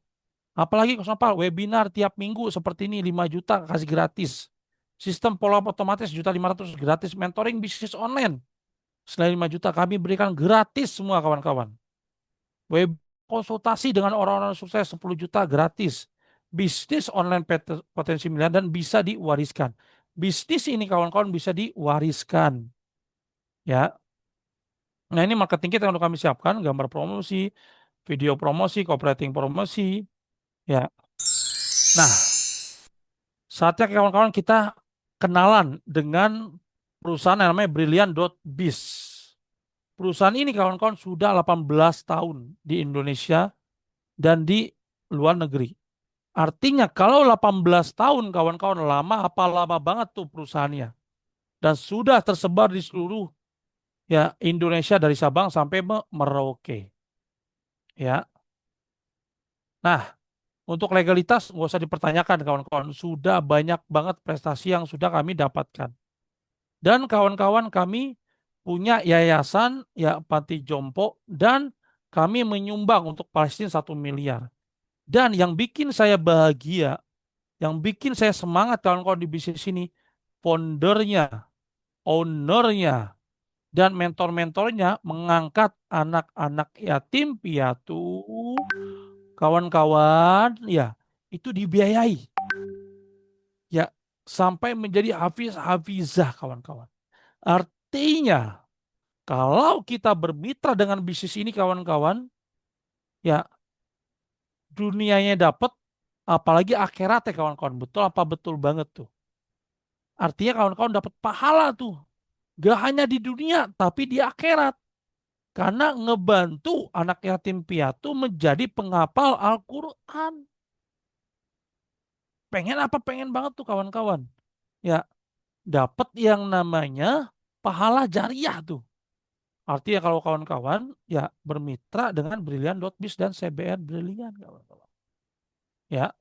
apalagi apa webinar tiap minggu seperti ini 5 juta kasih gratis. Sistem follow up otomatis 1.500.000 gratis. Mentoring bisnis online selain 5 juta kami berikan gratis semua kawan-kawan. Web konsultasi dengan orang-orang sukses 10 juta gratis. Bisnis online potensi miliar dan bisa diwariskan. Bisnis ini kawan-kawan bisa diwariskan. Ya. Nah, ini marketing kita yang kami siapkan, gambar promosi, video promosi, copywriting promosi. Ya. Nah, saatnya kawan-kawan kita kenalan dengan perusahaan yang namanya Brilliant.biz. Perusahaan ini kawan-kawan sudah 18 tahun di Indonesia dan di luar negeri. Artinya kalau 18 tahun kawan-kawan lama apa lama banget tuh perusahaannya. Dan sudah tersebar di seluruh ya Indonesia dari Sabang sampai Merauke. Ya. Nah, untuk legalitas nggak usah dipertanyakan kawan-kawan. Sudah banyak banget prestasi yang sudah kami dapatkan. Dan kawan-kawan kami punya yayasan ya Panti Jompo dan kami menyumbang untuk Palestina 1 miliar. Dan yang bikin saya bahagia, yang bikin saya semangat kawan-kawan di bisnis ini, foundernya, ownernya, dan mentor-mentornya mengangkat anak-anak yatim piatu, kawan-kawan, ya itu dibiayai, ya sampai menjadi hafiz-hafizah kawan-kawan. Artinya kalau kita bermitra dengan bisnis ini kawan-kawan, ya dunianya dapat, apalagi akhiratnya kawan-kawan. Betul apa betul banget tuh. Artinya kawan-kawan dapat pahala tuh. Gak hanya di dunia, tapi di akhirat. Karena ngebantu anak yatim piatu menjadi penghafal Al-Quran. Pengen apa? Pengen banget tuh kawan-kawan. Ya, dapat yang namanya pahala jariah tuh. Artinya kalau kawan-kawan ya bermitra dengan Brilliant.biz dan CBR Brilliant kawan-kawan. Ya.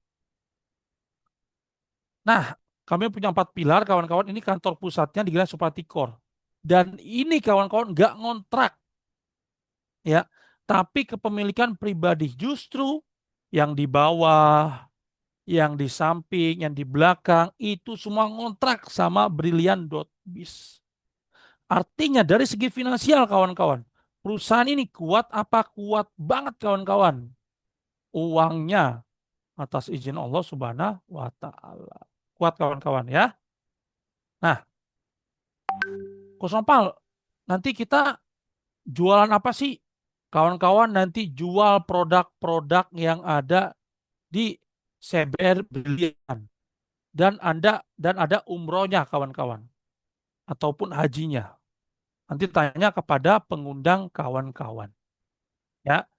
Nah, kami punya 4 pilar kawan-kawan. Ini kantor pusatnya di Grand Supratikor. Dan ini kawan-kawan nggak ngontrak. Ya, tapi kepemilikan pribadi justru yang di bawah, yang di samping, yang di belakang itu semua ngontrak sama Brilliant.biz. Artinya dari segi finansial kawan-kawan, perusahaan ini kuat apa kuat banget kawan-kawan. Uangnya atas izin Allah Subhanahu wa taala. Kuat kawan-kawan ya. Nah, Kosnopal, nanti kita jualan apa sih? Kawan-kawan nanti jual produk-produk yang ada di CBR Brilliant dan ada umrohnya kawan-kawan ataupun hajinya. Nanti tanya kepada pengundang kawan-kawan. Ya,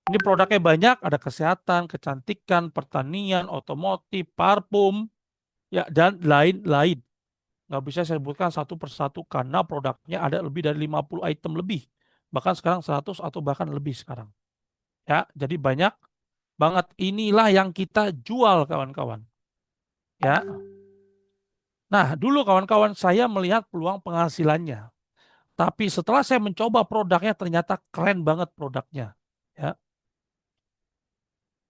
ini produknya banyak, ada kesehatan, kecantikan, pertanian, otomotif, parfum, ya dan lain-lain. Nggak bisa saya sebutkan satu persatu karena produknya ada lebih dari 50 item lebih. Bahkan sekarang 100 atau bahkan lebih sekarang. Ya, jadi banyak banget. Inilah yang kita jual kawan-kawan. Ya. Nah, dulu kawan-kawan saya melihat peluang penghasilannya. Tapi setelah saya mencoba produknya ternyata keren banget produknya. Ya.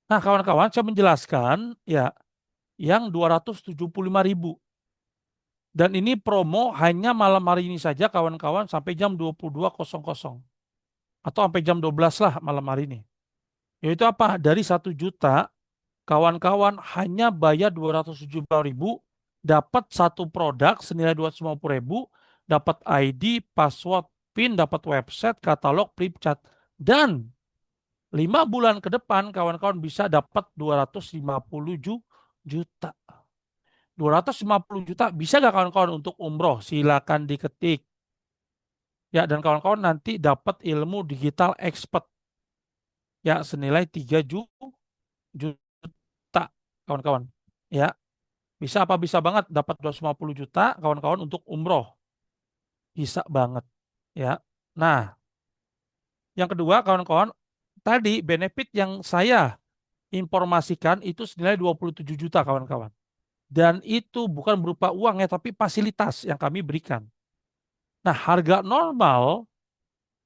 Nah, kawan-kawan saya menjelaskan ya yang 275.000. Dan ini promo hanya malam hari ini saja kawan-kawan sampai jam 22.00 atau sampai jam 12 lah malam hari ini. Yaitu apa? Dari 1 juta kawan-kawan hanya bayar 275.000 dapat satu produk senilai 250.000, dapat ID, password, PIN, dapat website, katalog, chat dan 5 bulan ke depan kawan-kawan bisa dapat 250 juta. 250 juta bisa gak kawan-kawan untuk umroh? Silakan diketik. Ya, dan kawan-kawan nanti dapat ilmu digital expert. Ya, senilai 3 juta kawan-kawan. Ya, bisa apa bisa banget dapat 250 juta kawan-kawan untuk umroh. Bisa banget. Ya. Nah, yang kedua kawan-kawan tadi benefit yang saya informasikan itu senilai 27 juta kawan-kawan. Dan itu bukan berupa uang ya, tapi fasilitas yang kami berikan. Nah, harga normal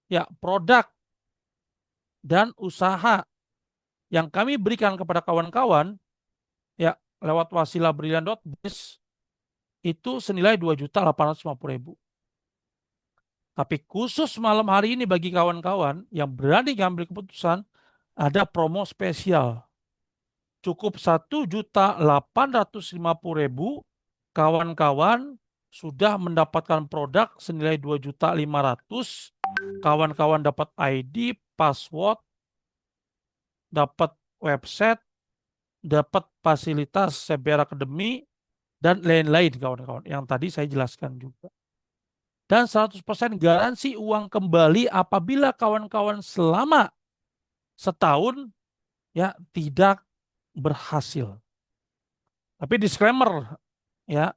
ya produk dan usaha yang kami berikan kepada kawan-kawan ya lewat wasilah Brilliant.biz itu senilai 2.850.000. Tapi khusus malam hari ini bagi kawan-kawan yang berani ngambil keputusan ada promo spesial. Cukup 1.850.000 kawan-kawan sudah mendapatkan produk senilai 2.500.000. Kawan-kawan dapat ID, password, dapat website, dapat fasilitas CBR Academy, dan lain-lain kawan-kawan yang tadi saya jelaskan juga. Dan 100% garansi uang kembali apabila kawan-kawan selama setahun ya tidak berhasil. Tapi disclaimer ya,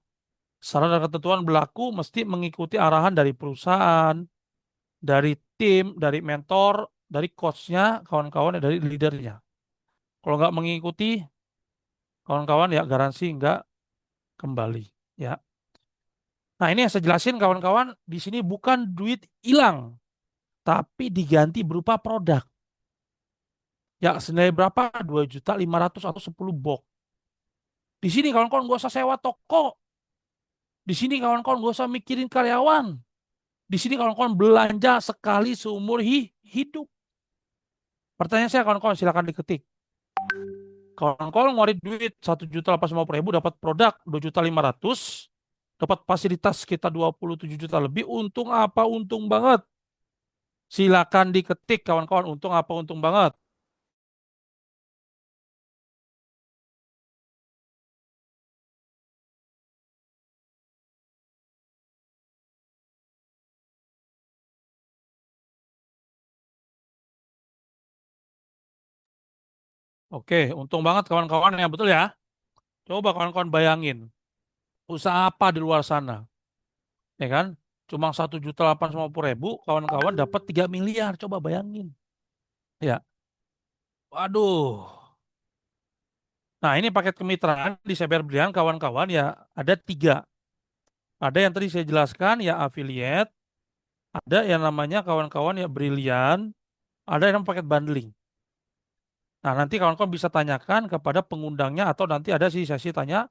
syarat dan ketentuan berlaku mesti mengikuti arahan dari perusahaan, dari tim, dari mentor, dari coachnya, kawan-kawan, dari leadernya. Kalau nggak mengikuti, kawan-kawan ya garansi nggak kembali. Ya. Nah ini yang saya jelasin kawan-kawan, di sini bukan duit hilang, tapi diganti berupa produk. Ya senilai berapa? 2.500.000 atau 10 box. Di sini kawan-kawan nggak usah sewa toko. Di sini kawan-kawan nggak usah mikirin karyawan. Di sini kawan-kawan belanja sekali seumur hidup. Pertanyaan saya kawan-kawan silakan diketik. Kawan-kawan ngeluarin duit 1.850.000 dapat produk 2.500.000, dapat fasilitas sekitar 27 juta lebih. Untung apa? Untung banget. Silakan diketik kawan-kawan. Untung apa? Untung banget. Oke, untung banget kawan-kawan ya betul ya. Coba kawan-kawan bayangin usaha apa di luar sana, ya kan? Cuma 1.850.000 kawan-kawan dapat 3 miliar. Coba bayangin. Ya, waduh. Nah, ini paket kemitraan di CBR Brilliant kawan-kawan ya ada 3. Ada yang tadi saya jelaskan ya affiliate, ada yang namanya kawan-kawan ya Brilliant, ada yang paket bundling. Nah, nanti kawan-kawan bisa tanyakan kepada pengundangnya atau nanti ada sesi tanya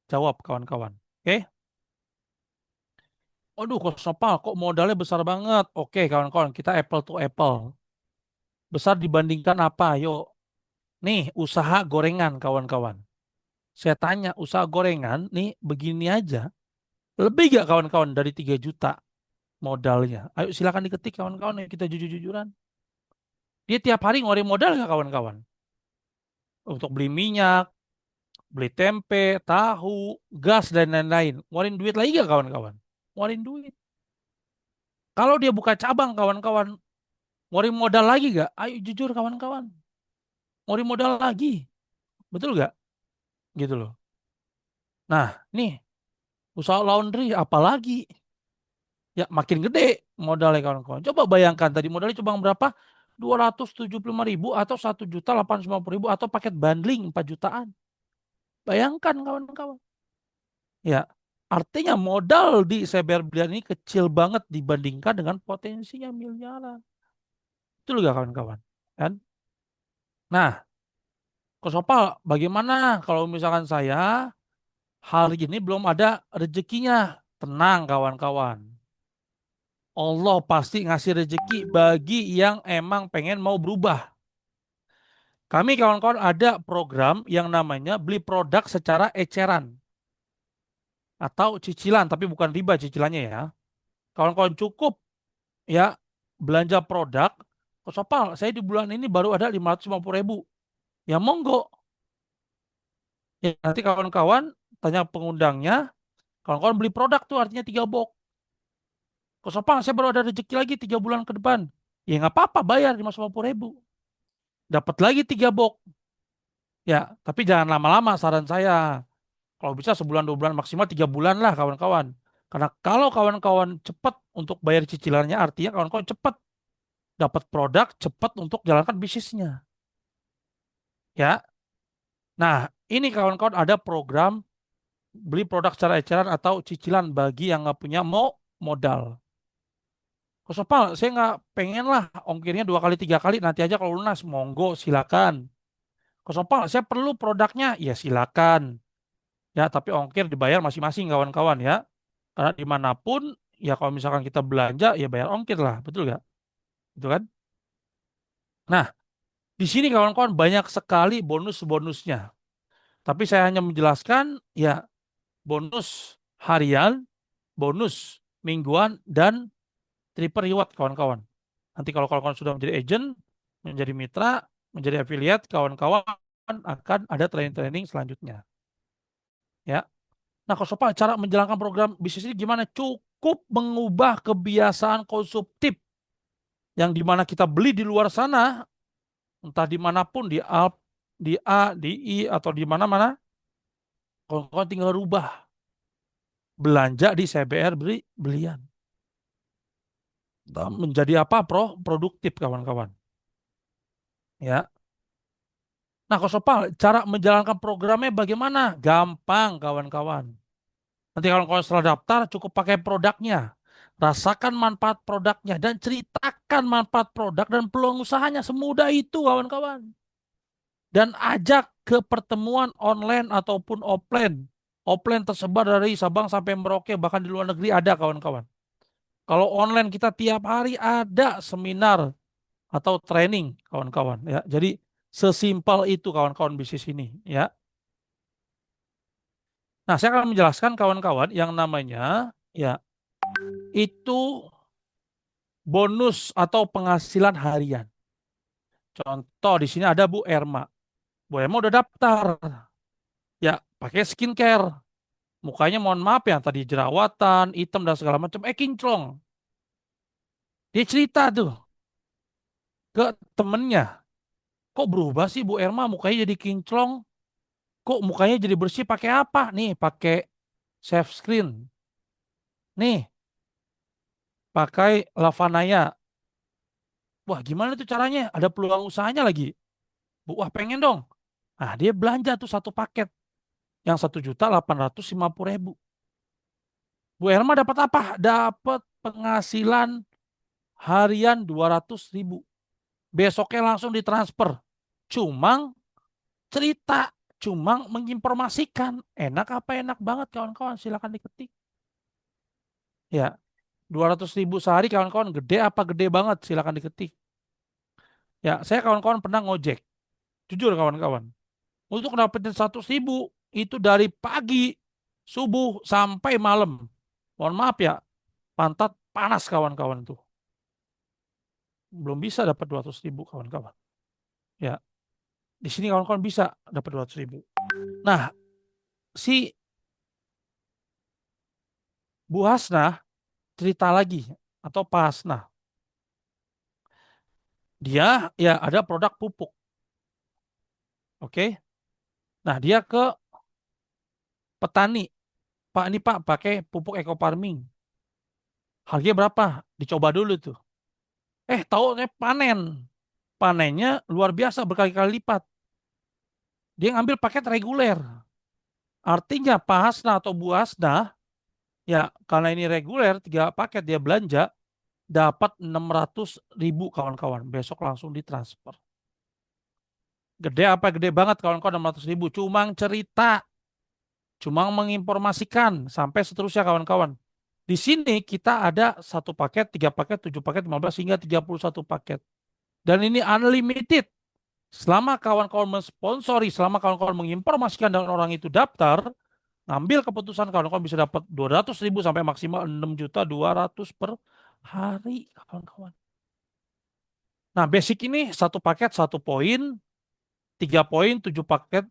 jawab kawan-kawan. Oke? Aduh, kok Nopal, kok modalnya besar banget? Oke, kawan-kawan, kita apple to apple. Besar dibandingkan apa? Yuk. Nih, usaha gorengan kawan-kawan. Saya tanya, usaha gorengan nih begini aja. Lebih gak kawan-kawan dari 3 juta modalnya? Ayo silakan diketik kawan-kawan, ya kita jujur-jujuran. Dia tiap hari ngeluarin modal gak kawan-kawan? Untuk beli minyak, beli tempe, tahu, gas, dan lain-lain. Ngeluarin duit lagi gak kawan-kawan? Ngeluarin duit. Kalau dia buka cabang kawan-kawan, ngeluarin modal lagi gak? Ayo jujur kawan-kawan. Ngeluarin modal lagi. Betul gak? Gitu loh. Nah, nih usaha laundry apalagi? Ya makin gede modalnya kawan-kawan. Coba bayangkan tadi modalnya cuma berapa? 275.000 atau 1.850.000 atau paket bundling 4 jutaan. Bayangkan kawan-kawan. Ya, artinya modal di CBR Brilliant ini kecil banget dibandingkan dengan potensinya miliaran. Itu juga kawan-kawan. Kan? Nah, Coach Opal, bagaimana kalau misalkan saya hari ini belum ada rezekinya? Tenang kawan-kawan. Allah pasti ngasih rezeki bagi yang emang pengen mau berubah. Kami kawan-kawan ada program yang namanya beli produk secara eceran atau cicilan, tapi bukan riba cicilannya ya. Kawan-kawan cukup ya belanja produk. Kok Sopal, saya di bulan ini baru ada 550.000. Ya monggo. Ya, nanti kawan-kawan tanya pengundangnya, kawan-kawan beli produk tuh artinya 3 box. Kok Sopal, saya baru ada rezeki lagi 3 bulan ke depan. Ya nggak apa-apa bayar 550.000. Dapat lagi 3 box. Ya, tapi jangan lama-lama saran saya. Kalau bisa sebulan 2 bulan maksimal 3 bulan lah kawan-kawan. Karena kalau kawan-kawan cepat untuk bayar cicilannya artinya kawan-kawan cepat dapat produk cepat untuk jalankan bisnisnya. Ya. Nah, ini kawan-kawan ada program beli produk secara eceran atau cicilan bagi yang nggak punya modal. Kok Sopal, saya nggak pengen lah ongkirnya 2 kali 3 kali, nanti aja kalau lunas, monggo silakan. Kok Sopal, saya perlu produknya, ya silakan. Ya, tapi ongkir dibayar masing-masing kawan-kawan ya. Karena dimanapun, ya kalau misalkan kita belanja, ya bayar ongkir lah, betul nggak? Gitu kan? Nah, di sini kawan-kawan banyak sekali bonus-bonusnya. Tapi saya hanya menjelaskan, ya bonus harian, bonus mingguan, dan triple reward kawan-kawan. Nanti kalau kawan-kawan sudah menjadi agent, menjadi mitra, menjadi affiliate, kawan-kawan akan ada training-training selanjutnya. Ya. Nah, kalau Sopan, cara menjalankan program bisnis ini gimana? Cukup mengubah kebiasaan konsumtif yang dimana kita beli di luar sana, entah dimanapun, di Alp, di A, di I, atau di mana-mana, kawan-kawan tinggal rubah. Belanja di CBR belian. Menjadi apa? Produktif kawan-kawan. Ya. Nah, Kak Sopal, cara menjalankan programnya bagaimana? Gampang, kawan-kawan. Nanti kawan-kawan setelah daftar, cukup pakai produknya. Rasakan manfaat produknya dan ceritakan manfaat produk dan peluang usahanya. Semudah itu, kawan-kawan. Dan ajak ke pertemuan online ataupun offline. Offline tersebar dari Sabang sampai Merauke, bahkan di luar negeri ada, kawan-kawan. Kalau online kita tiap hari ada seminar atau training, kawan-kawan. Ya, jadi sesimpel itu kawan-kawan bisnis ini. Ya. Nah, saya akan menjelaskan kawan-kawan yang namanya ya itu bonus atau penghasilan harian. Contoh di sini ada Bu Erma. Bu Erma udah daftar. Ya, pakai skincare. Mukanya mohon maaf ya, tadi jerawatan, hitam dan segala macam. Kinclong. Dia cerita tuh ke temennya. Kok berubah sih Bu Erma mukanya jadi kinclong? Kok mukanya jadi bersih pakai apa? Nih, pakai safe screen. Nih, pakai Lavanaya. Wah, gimana tuh caranya? Ada peluang usahanya lagi. Bu, wah pengen dong. Nah, dia belanja tuh satu paket yang 1.850.000. Bu Herma dapat apa? Dapat penghasilan harian 200.000. Besoknya langsung ditransfer. Cuma cerita, cuma menginformasikan. Enak apa enak banget kawan-kawan? Silakan diketik. Ya, 200.000 sehari kawan-kawan gede apa gede banget? Silakan diketik. Ya, saya kawan-kawan pernah ngojek. Jujur kawan-kawan. Untuk dapetin 100.000 itu dari pagi subuh sampai malam. Mohon maaf ya, pantat panas kawan-kawan tuh. Belum bisa dapat 200.000 kawan-kawan. Ya, di sini kawan-kawan bisa dapat 200.000. Nah, si Bu Hasnah cerita lagi atau Pak Hasnah. Dia ya ada produk pupuk. Oke. Nah, dia ke petani. Pak ini Pak pakai pupuk eco farming. Harganya berapa? Dicoba dulu tuh. Tahu panen. Panennya luar biasa berkali-kali lipat. Dia ngambil paket reguler. Artinya Pak Hasna atau Bu Hasna, ya karena ini reguler, 3 paket dia belanja, dapat 600.000 kawan-kawan. Besok langsung ditransfer. Gede apa? Gede banget kawan-kawan 600.000. Cuma cerita, cuma menginformasikan, sampai seterusnya kawan-kawan. Di sini kita ada 1 paket, 3 paket, 7 paket, 15 hingga 31 paket. Dan ini unlimited. Selama kawan-kawan mensponsori, selama kawan-kawan menginformasikan dan orang itu daftar, ngambil keputusan kawan-kawan bisa dapat 200.000 sampai maksimal 6.200.000 per hari kawan-kawan. Nah, basic ini 1 paket 1 poin, 3 poin 7 paket,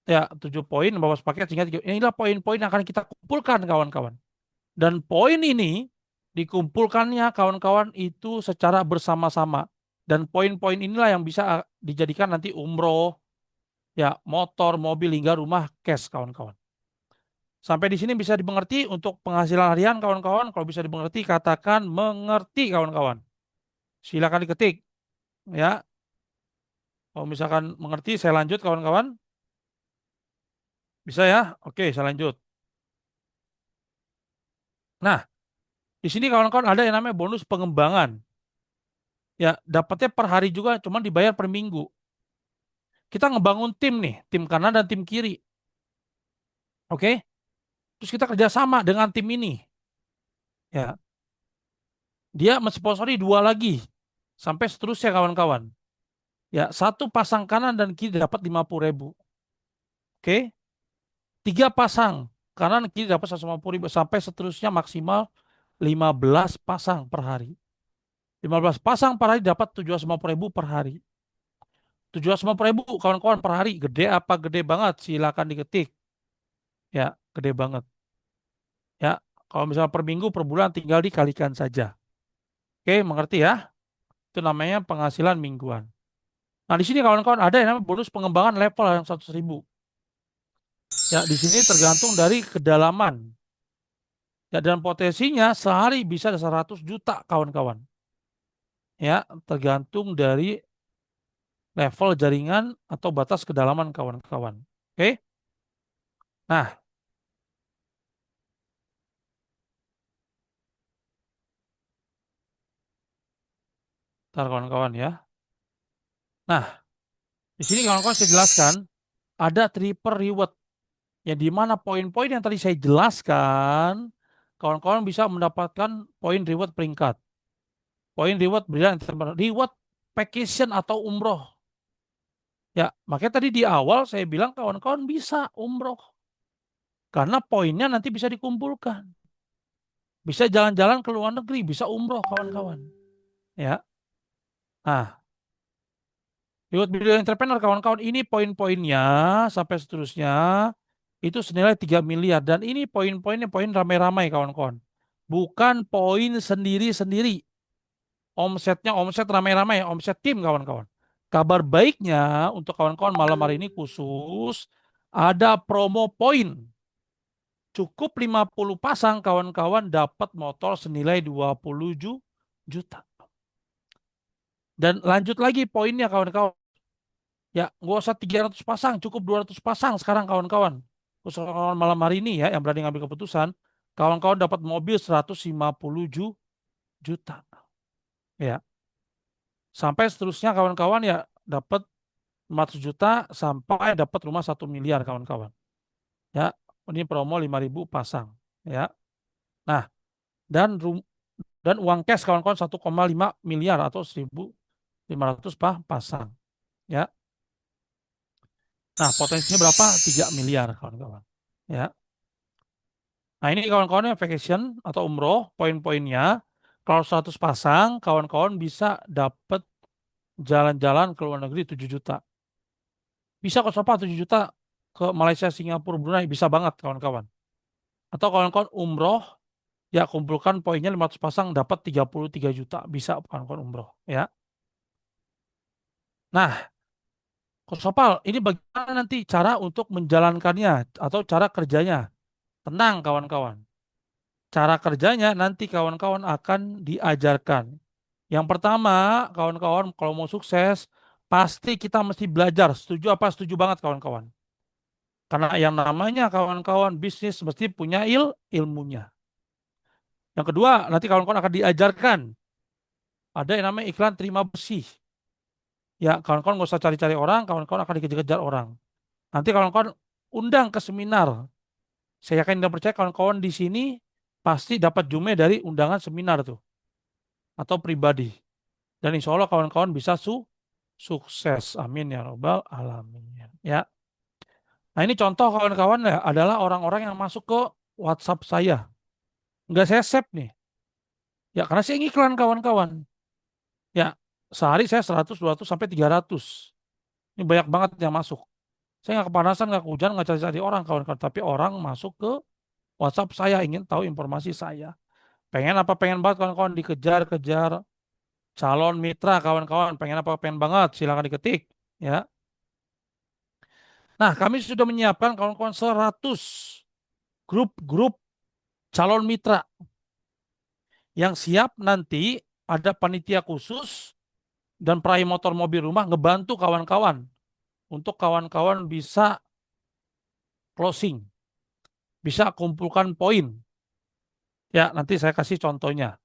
ya 7 poin 15 paket sehingga 3. Inilah poin-poin yang akan kita kumpulkan kawan-kawan. Dan poin ini dikumpulkannya kawan-kawan itu secara bersama-sama. Dan poin-poin inilah yang bisa dijadikan nanti umroh, ya motor, mobil hingga rumah cash kawan-kawan. Sampai di sini bisa dimengerti untuk penghasilan harian kawan-kawan. Kalau bisa dimengerti katakan mengerti kawan-kawan. Silakan diketik ya. Kalau misalkan mengerti, saya lanjut kawan-kawan. Bisa ya? Oke, saya lanjut. Nah, di sini kawan-kawan ada yang namanya bonus pengembangan. Ya, dapatnya per hari juga, cuman dibayar per minggu. Kita ngebangun tim nih, tim kanan dan tim kiri. Oke? Terus kita kerjasama dengan tim ini. Ya, dia mensponsori dua lagi. Sampai seterusnya kawan-kawan. Ya, satu pasang kanan dan kiri dapat 50.000. Oke? Tiga pasang kanan kiri dapat 150.000. Sampai seterusnya maksimal 15 pasang per hari. 15 pasang per hari dapat 750.000 per hari. 750.000 kawan-kawan per hari. Gede apa gede banget? Silakan diketik. Ya, gede banget. Ya, kalau misalnya per minggu, per bulan tinggal dikalikan saja. Oke, mengerti ya? Itu namanya penghasilan mingguan. Nah, di sini kawan-kawan ada yang namanya bonus pengembangan level yang 100.000. Ya, di sini tergantung dari kedalaman. Ya, dan potensinya sehari bisa 100 juta kawan-kawan. Ya, tergantung dari level jaringan atau batas kedalaman kawan-kawan. Oke? Nah, ntar kawan-kawan ya. Nah, di sini kawan-kawan saya jelaskan ada triple reward. Ya, di mana poin-poin yang tadi saya jelaskan, kawan-kawan bisa mendapatkan poin reward peringkat. Poin reward brilliant, reward vacation atau umroh. Ya, makanya tadi di awal saya bilang kawan-kawan bisa umroh. Karena poinnya nanti bisa dikumpulkan. Bisa jalan-jalan ke luar negeri, bisa umroh kawan-kawan. Ya. Nah, reward brilliant entrepreneur kawan-kawan ini poin-poinnya sampai seterusnya itu senilai 3 miliar dan ini poin-poinnya poin ramai-ramai kawan-kawan. Bukan poin sendiri-sendiri. Omsetnya omset ramai-ramai, omset tim kawan-kawan. Kabar baiknya untuk kawan-kawan malam hari ini khusus ada promo poin. Cukup 50 pasang kawan-kawan dapat motor senilai 20 juta. Dan lanjut lagi poinnya kawan-kawan. Ya, nggak usah 300 pasang, cukup 200 pasang sekarang kawan-kawan. Khusus kawan malam hari ini ya yang berani ngambil keputusan, kawan-kawan dapat mobil 150 juta. Ya. Sampai seterusnya kawan-kawan ya dapat 400 juta sampai dapat rumah 1 miliar kawan-kawan. Ya, ini promo 5.000 pasang. Ya. Nah, dan dan uang cash kawan-kawan 1,5 miliar atau 1.500 pasang. Ya. Nah, potensinya berapa? 3 miliar kawan-kawan. Ya. Nah, ini kawan-kawan yang vacation atau umroh, poin-poinnya. Kalau 100 pasang, kawan-kawan bisa dapat jalan-jalan ke luar negeri 7 juta. Bisa kok siapa 7 juta ke Malaysia, Singapura, Brunei, bisa banget kawan-kawan. Atau kawan-kawan umroh, ya kumpulkan poinnya 500 pasang dapat 33 juta. Bisa kawan-kawan umroh. Ya. Nah, Coach Sopal, ini bagaimana nanti cara untuk menjalankannya atau cara kerjanya? Tenang kawan-kawan. Cara kerjanya nanti kawan-kawan akan diajarkan. Yang pertama, kawan-kawan kalau mau sukses, pasti kita mesti belajar. Setuju apa? Setuju banget kawan-kawan. Karena yang namanya kawan-kawan bisnis mesti punya ilmunya. Yang kedua, nanti kawan-kawan akan diajarkan. Ada yang namanya iklan terima bersih. Ya, kawan-kawan nggak usah cari-cari orang, kawan-kawan akan dikejar-kejar orang. Nanti kawan-kawan undang ke seminar. Saya yakin dan percaya kawan-kawan di sini pasti dapat jume dari undangan seminar tuh. Atau pribadi. Dan insya Allah kawan-kawan bisa sukses. Amin ya robbal alamin. Ya. Nah ini contoh kawan-kawan ya adalah orang-orang yang masuk ke WhatsApp saya. Nggak saya save nih. Ya karena saya ngiklan kawan-kawan. Ya sehari saya 100, 200 sampai 300. Ini banyak banget yang masuk. Saya nggak kepanasan, nggak kehujanan, nggak cari-cari orang kawan-kawan. Tapi orang masuk ke WhatsApp saya ingin tahu informasi saya. Pengen apa pengen banget kawan-kawan dikejar-kejar calon mitra kawan-kawan. Pengen apa pengen banget silakan diketik. Ya. Nah kami sudah menyiapkan kawan-kawan 100 grup-grup calon mitra yang siap nanti ada panitia khusus dan peraih motor mobil rumah ngebantu kawan-kawan untuk kawan-kawan bisa closing, bisa kumpulkan poin. Ya, nanti saya kasih contohnya.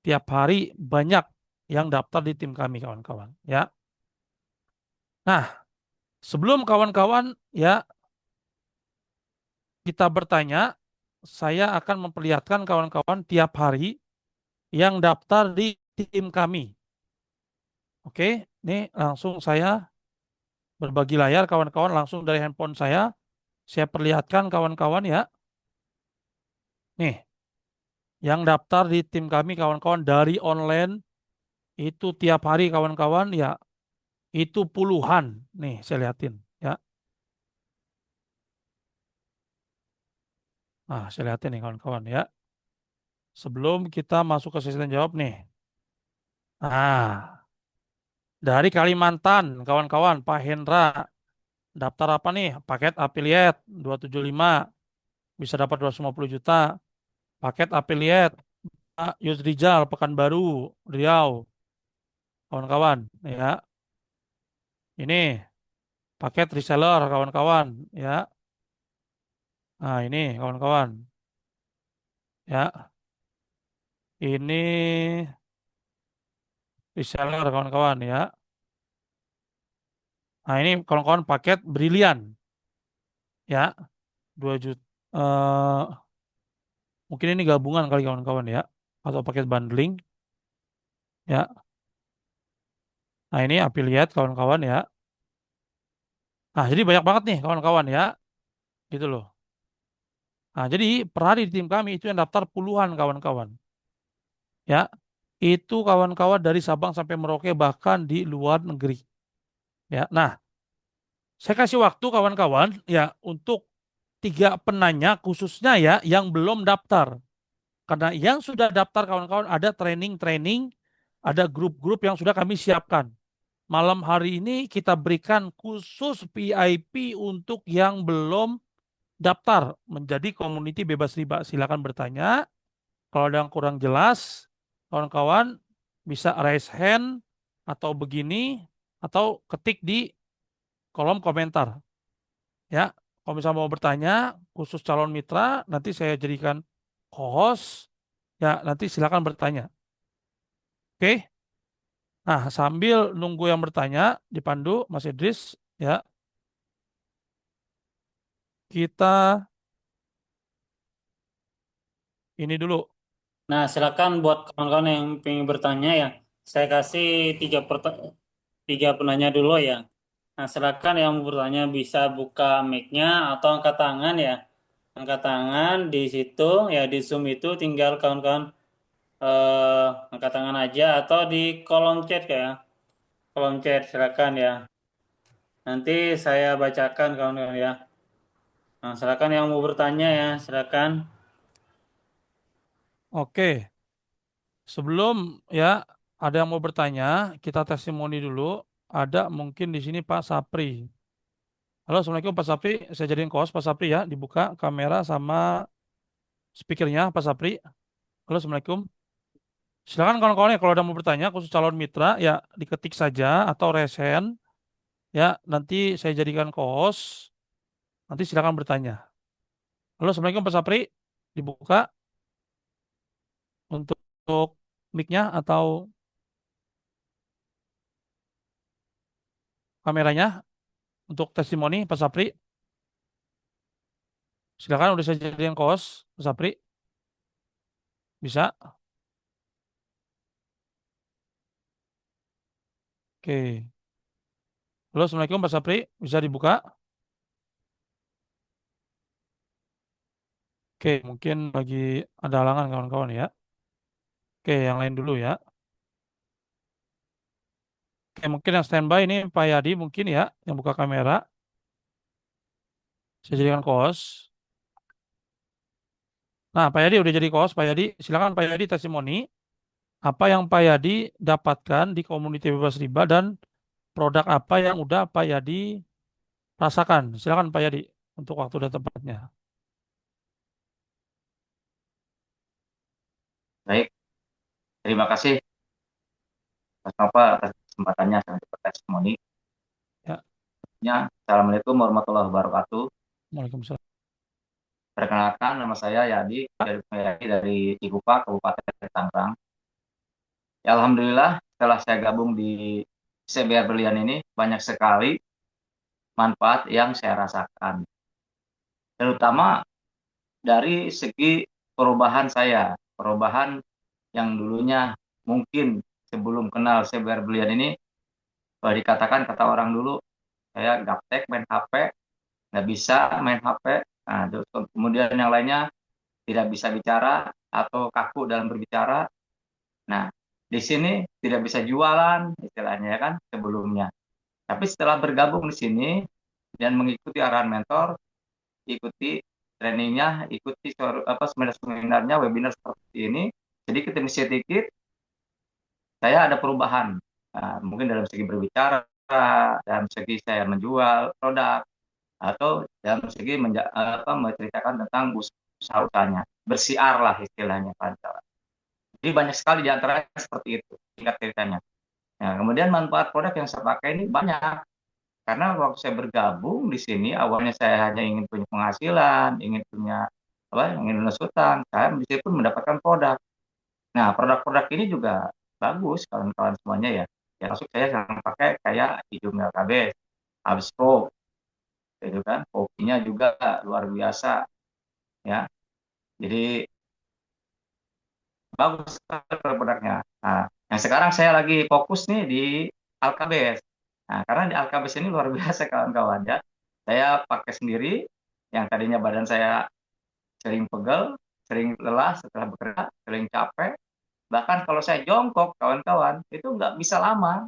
Tiap hari banyak yang daftar di tim kami kawan-kawan. Ya. Nah, sebelum kawan-kawan ya kita bertanya, saya akan memperlihatkan kawan-kawan tiap hari yang daftar di tim kami. Oke, ini langsung saya berbagi layar kawan-kawan langsung dari handphone saya perlihatkan kawan-kawan ya. Nih, yang daftar di tim kami kawan-kawan dari online itu tiap hari kawan-kawan ya itu puluhan. Nih, saya lihatin ya. Nah, saya lihatin nih kawan-kawan ya. Sebelum kita masuk ke sesi tanya jawab nih. Nah, dari Kalimantan kawan-kawan Pak Hendra daftar apa nih? Paket affiliate 275 bisa dapat 250 juta. Paket affiliate Yusrijal Pekanbaru Riau kawan-kawan ya. Ini paket reseller kawan-kawan ya. Nah, ini kawan-kawan ya. Ini reseller kawan-kawan ya. Nah, ini kawan-kawan paket brilian ya. 2 juta. Mungkin ini gabungan kali kawan-kawan ya. Atau paket bundling ya. Nah, ini affiliate kawan-kawan ya. Nah, jadi banyak banget nih kawan-kawan ya. Gitu loh. Nah, jadi per hari di tim kami itu yang daftar puluhan kawan-kawan. Ya, itu kawan-kawan dari Sabang sampai Merauke bahkan di luar negeri. Ya, nah, saya kasih waktu kawan-kawan ya untuk 3 penanya khususnya ya yang belum daftar. Karena yang sudah daftar kawan-kawan ada training-training, ada grup-grup yang sudah kami siapkan. Malam hari ini kita berikan khusus VIP untuk yang belum daftar menjadi community bebas riba. Silakan bertanya. Kalau ada yang kurang jelas, kawan-kawan bisa raise hand atau begini atau ketik di kolom komentar. Ya, kalau misalnya mau bertanya khusus calon mitra, nanti saya jadikan co-host. Ya, nanti silakan bertanya. Oke. Nah, sambil nunggu yang bertanya dipandu Mas Idris, ya, kita ini dulu. Nah, silakan buat kawan-kawan yang ingin bertanya ya. Saya kasih tiga penanya dulu ya. Nah, silakan yang mau bertanya bisa buka mic-nya atau angkat tangan ya. Angkat tangan di situ ya di Zoom itu tinggal kawan-kawan angkat tangan aja atau di kolom chat kayak kolom chat silakan ya. Nanti saya bacakan kawan-kawan ya. Nah, silakan yang mau bertanya ya, silakan. Oke, sebelum ya ada yang mau bertanya, kita testimoni dulu. Ada mungkin di sini Pak Sapri. Halo, Assalamualaikum Pak Sapri. Saya jadiin host Pak Sapri ya. Dibuka kamera sama speakernya Pak Sapri. Halo, Assalamualaikum. Silakan kawan-kawan ya kalau ada mau bertanya khusus calon mitra ya diketik saja atau raise hand ya nanti saya jadikan co-host. Nanti silakan bertanya. Halo, Assalamualaikum Pak Sapri. Dibuka untuk mic-nya atau kameranya untuk testimoni Pak Sapri. Silakan udah saya jadikan co-host Pak Sapri. Bisa? Oke. Halo, Assalamualaikum Pak Sapri. Bisa dibuka? Oke, mungkin lagi ada halangan kawan-kawan ya. Oke, yang lain dulu ya. Oke, mungkin yang standby ini Pak Yadi mungkin ya, yang buka kamera. Saya jadikan co-host. Nah, Pak Yadi udah jadi co-host. Pak Yadi, silakan Pak Yadi testimoni. Apa yang Pak Yadi dapatkan di komuniti bebas riba dan produk apa yang udah Pak Yadi rasakan. Silakan Pak Yadi untuk waktu dan tempatnya. Baik, terima kasih Mas Nova atas kesempatannya saya untuk testimoni. Ya, Ya, Assalamualaikum warahmatullahi wabarakatuh. Waalaikumsalam. Perkenalkan, nama saya Yadi dari Cikupa, Kabupaten Tangerang. Ya, Alhamdulillah, setelah saya gabung di CBR Berlian ini, banyak sekali manfaat yang saya rasakan. Terutama dari segi perubahan saya. Perubahan yang dulunya mungkin sebelum kenal CBR Berlian ini, kalau dikatakan kata orang dulu, saya gaptek main HP, nggak bisa main HP. Nah, terus kemudian yang lainnya tidak bisa bicara atau kaku dalam berbicara. Nah, di sini tidak bisa jualan istilahnya ya kan sebelumnya. Tapi setelah bergabung di sini dan mengikuti arahan mentor, ikuti trainingnya, ikuti seminar-seminarnya, webinar seperti ini, sedikit demi sedikit saya ada perubahan. Nah, mungkin dalam segi berbicara, dalam segi saya menjual produk, atau dalam segi menceritakan tentang usaha-usahanya. Bersiar lah istilahnya Pak. Jadi banyak sekali di antaranya seperti itu, singkat ceritanya. Nah, kemudian manfaat produk yang saya pakai ini banyak. Karena waktu saya bergabung di sini, awalnya saya hanya ingin punya penghasilan, ingin punya ingin lunas hutang. Saya di situ pun mendapatkan produk. Nah, produk-produk ini juga bagus kawan-kawan semuanya ya. Ya, masuk saya yang pakai kayak hidung LKB, Absco, gitu kan. Kopinya juga luar biasa ya. Jadi bagus produknya. Nah, yang sekarang saya lagi fokus nih di Alkabes. Nah, karena di Alkabes ini luar biasa kawan-kawan ya. Saya pakai sendiri, yang tadinya badan saya sering pegel, sering lelah setelah bekerja, sering capek. Bahkan kalau saya jongkok, kawan-kawan, itu nggak bisa lama.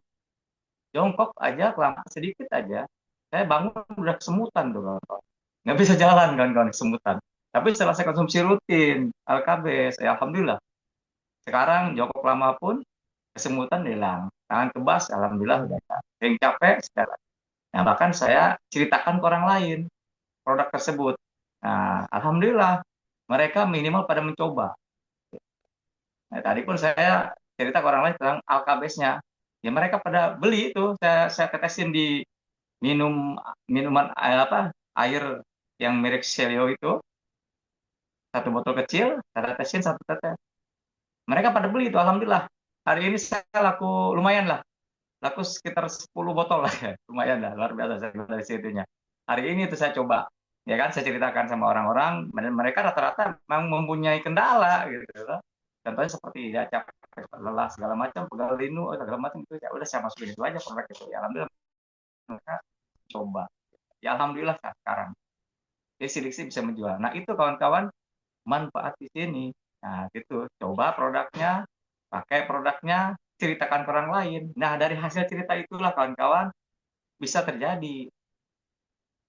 Jongkok aja, kelamaan sedikit aja. Saya bangun udah kesemutan tuh kawan-kawan. Nggak bisa jalan kawan-kawan, kesemutan. Tapi setelah saya konsumsi rutin, Alkabes, ya Alhamdulillah. Sekarang jongkok lama pun kesemutan hilang. Tangan kebas, alhamdulillah udah sering capek sekarang. Nah, bahkan saya ceritakan ke orang lain produk tersebut. Nah, alhamdulillah mereka minimal pada mencoba. Nah, tadi pun saya cerita ke orang lain tentang alkabesnya. Ya mereka pada beli itu. Saya tetesin di minuman air yang merek Celio itu, satu botol kecil, saya tetesin satu tetes. Mereka pada beli itu, alhamdulillah. Hari ini saya laku lumayan lah, laku sekitar 10 botol lah ya, lumayan lah, luar biasa saya dari situnya. Hari ini itu saya coba, ya kan, saya ceritakan sama orang-orang, dan mereka rata-rata memang mempunyai kendala gitu loh. Contohnya seperti ya capek, lelah segala macam, pegal linu segala macam itu, ya udah saya masukin itu aja produk itu. Ya alhamdulillah mereka coba. Ya alhamdulillah sekarang. Jadi sidik bisa menjual. Nah itu kawan-kawan manfaat di sini. Nah gitu, coba produknya, pakai produknya, ceritakan ke orang lain. Nah dari hasil cerita itulah kawan-kawan bisa terjadi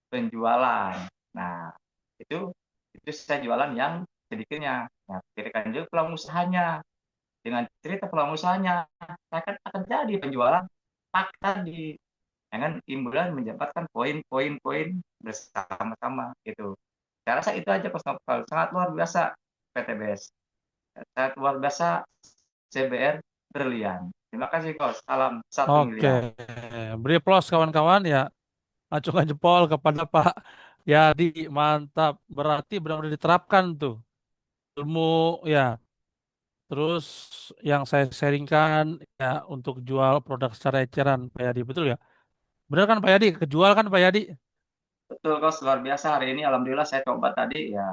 penjualan. Nah itu saya jualan yang sedikitnya. Nah ceritakan juga peluang usahanya. Dengan cerita peluang usahanya, saya akan jadi penjualan pak tadi. Dengan imbulan mendapatkan poin-poin bersama-sama gitu. Saya rasa itu aja Mas Novel. Sangat luar biasa PTBS. Sangat luar biasa CBR Berlian. Terima kasih Kos. Salam satu Oke, miliar. beri aplaus kawan-kawan ya. Acungkan jempol kepada Pak Yadi, mantap. Berarti benar-benar diterapkan tuh ilmu ya. Terus yang saya sharingkan ya untuk jual produk secara eceran Pak Yadi, betul ya? Benar kan Pak Yadi? Kejual kan Pak Yadi? Betul Kos, luar biasa hari ini. Alhamdulillah saya coba tadi ya.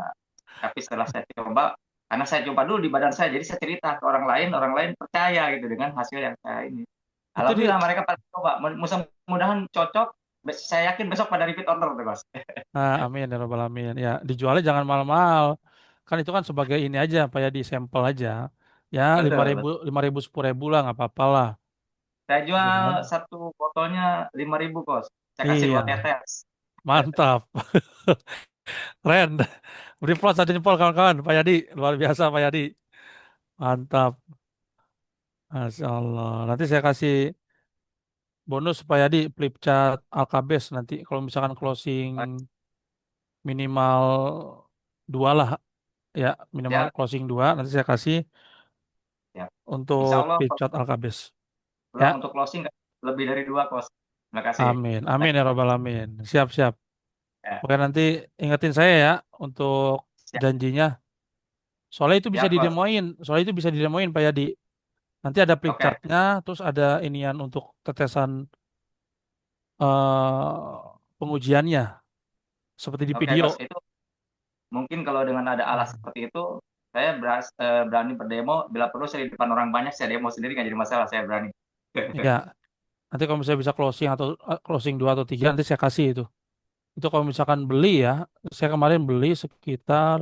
Tapi setelah saya coba, karena saya coba dulu di badan saya, jadi saya cerita ke orang lain percaya gitu dengan hasil yang saya ini. Itu di Alhamdulillah mereka pada coba. Mudah-mudahan cocok. Saya yakin besok pada repeat order tuh Kos. amin ya rabbal alamin. Ya, dijualnya jangan mahal-mahal. Kan itu kan sebagai ini aja Pak Yadi, sampel aja. Ya, lima Betul, ribu, betul. 5.000, 10.000 lah nggak apa-apa lah. Saya Ya jual kan? satu botolnya 5.000 Kos. Saya kasih Iya, 2 tetes. mantap. Keren. Beri plus satu jempol kawan-kawan. Pak Yadi, luar biasa Pak Yadi. Mantap. Masya Allah. Nanti saya kasih bonus Pak Yadi, flip chart Alkabes nanti. Kalau misalkan closing minimal dua lah. Ya, minimal Ya, closing dua. Nanti saya kasih ya. Insya untuk Allah flip chart Alkabes. Peluang Ya, untuk closing lebih dari 2, Coach. Terima kasih. amin. Amin ya Rabbal Alamin. Siap, siap. Ya, Oke, nanti ingetin saya ya untuk siap, janjinya. Soalnya itu bisa siap, Coach. didemoin. Soalnya itu bisa didemoin Pak Yadi. Nanti ada flip Oke, chartnya, terus ada inian untuk tetesan pengujiannya, seperti di oke, video. Coach. Itu mungkin kalau dengan ada alat Hmm. seperti itu, saya berani berdemo. Bila perlu saya di depan orang banyak, saya demo sendiri nggak jadi masalah. Saya berani. Ya, nanti kalau misalnya bisa closing atau closing 2 atau 3 nanti saya kasih itu. Itu kalau misalkan beli ya, saya kemarin beli sekitar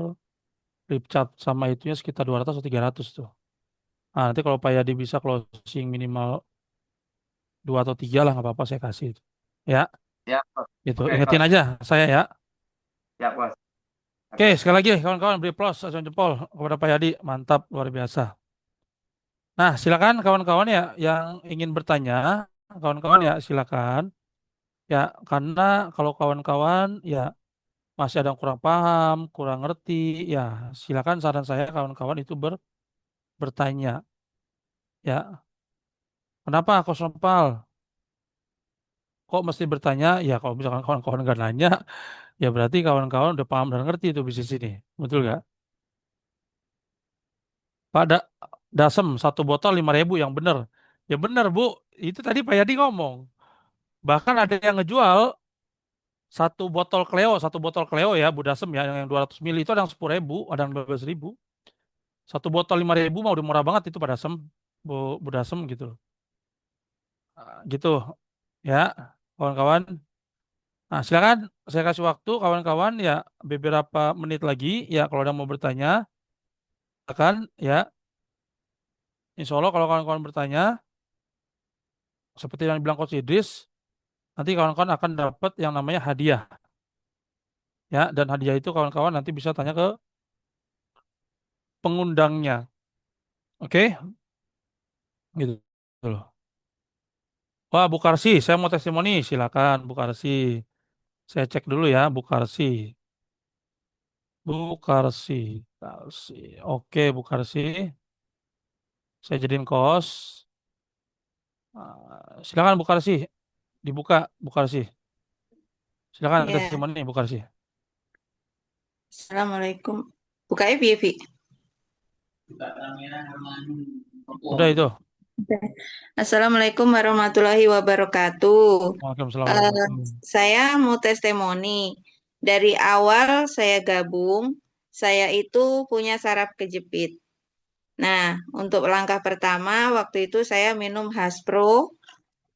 flip chart sama itunya sekitar 200 atau 300 tuh. Nah, nanti kalau Pak Yadi bisa closing minimal 2 atau 3 lah nggak apa-apa saya kasih itu. Ya, Siap, Coach. itu Oke, ingetin Coach. aja saya ya. Siap, Coach. Oke, Oke. sekali lagi kawan-kawan beri plus acung jempol kepada Pak Yadi, mantap luar biasa. Nah, silakan kawan-kawan ya yang ingin bertanya, kawan-kawan ya silakan. Ya, karena kalau kawan-kawan ya masih ada yang kurang paham, kurang ngerti, ya silakan saran saya kawan-kawan itu bertanya. Ya, kenapa kok Nopal? Kok mesti bertanya? Ya kalau misalkan kawan-kawan nggak nanya, ya berarti kawan-kawan udah paham dan ngerti itu bisnis ini. Betul nggak? Pak Dasem, 1 botol 5.000 yang bener. Ya bener Bu, itu tadi Pak Yadi ngomong. Bahkan ada yang ngejual 1 botol Cleo ya Bu Dasem ya, yang 200 ml itu ada yang 10.000, ada yang 12.000. 1 botol 5.000 mah udah murah banget itu Pak Dasem, Bu Dasem gitu. Gitu ya kawan-kawan. Nah, silakan saya kasih waktu kawan-kawan ya beberapa menit lagi ya kalau ada mau bertanya, silakan ya. Insya Allah kalau kawan-kawan bertanya, seperti yang dibilang Coach Idris, nanti kawan-kawan akan dapat yang namanya hadiah ya. Dan hadiah itu kawan-kawan nanti bisa tanya ke pengundangnya. Oke, gitu loh. Wah, Bu Karsi, saya mau testimoni. Silakan Bu Karsi. Saya cek dulu ya, Bu Karsi. Bu Karsi. Karsi. Oke, Bu Karsi. Saya jadiin kos. Silakan Bu Karsi. Dibuka, Bu Karsi. Silakan Ya, testimoni, Bu Karsi. Assalamualaikum. Bukanya piye, Bi? Udah itu. Oke. Assalamualaikum warahmatullahi wabarakatuh. Waalaikumsalam Eh, warahmatullahi wabarakatuh. saya mau testimoni. Dari awal saya gabung, saya itu punya saraf kejepit. Nah, untuk langkah pertama, waktu itu saya minum Haspro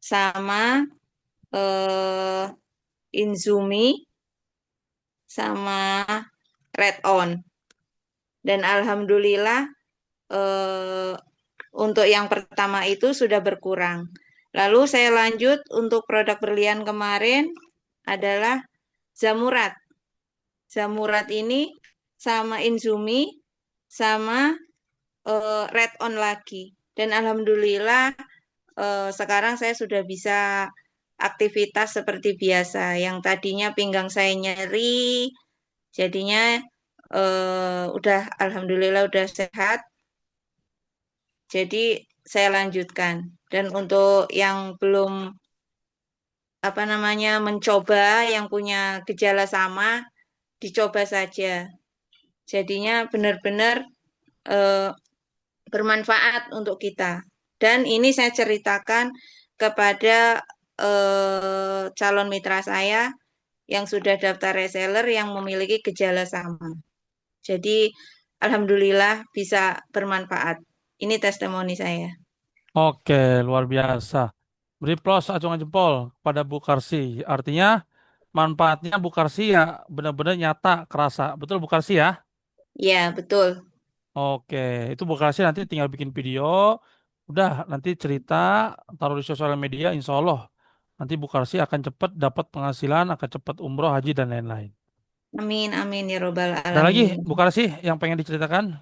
sama eh, Inzumi sama Red On. Dan alhamdulillah eh, untuk yang pertama itu sudah berkurang. Lalu saya lanjut untuk produk berlian kemarin adalah Zamurat. Zamurat ini sama Inzumi sama Red On lagi. Dan alhamdulillah sekarang saya sudah bisa aktivitas seperti biasa. Yang tadinya pinggang saya nyeri, jadinya udah alhamdulillah udah sehat. Jadi saya lanjutkan. Dan untuk yang belum apa namanya mencoba yang punya gejala sama, dicoba saja. Jadinya benar-benar eh, bermanfaat untuk kita. Dan ini saya ceritakan kepada calon mitra saya yang sudah daftar reseller yang memiliki gejala sama. Jadi alhamdulillah bisa bermanfaat. Ini testimoni saya. Oke, luar biasa. Beri plus acungan jempol pada Bu Karsi. Artinya manfaatnya Bu Karsi ya benar-benar nyata, kerasa. Betul Bu Karsi ya? Ya, betul. Oke, itu Bu Karsi nanti tinggal bikin video. Udah, nanti cerita, taruh di sosial media, insya Allah. Nanti Bu Karsi akan cepat dapat penghasilan, akan cepat umroh, haji, dan lain-lain. Amin, amin ya robbal Ada lagi alamin. Bu Karsi yang pengen diceritakan?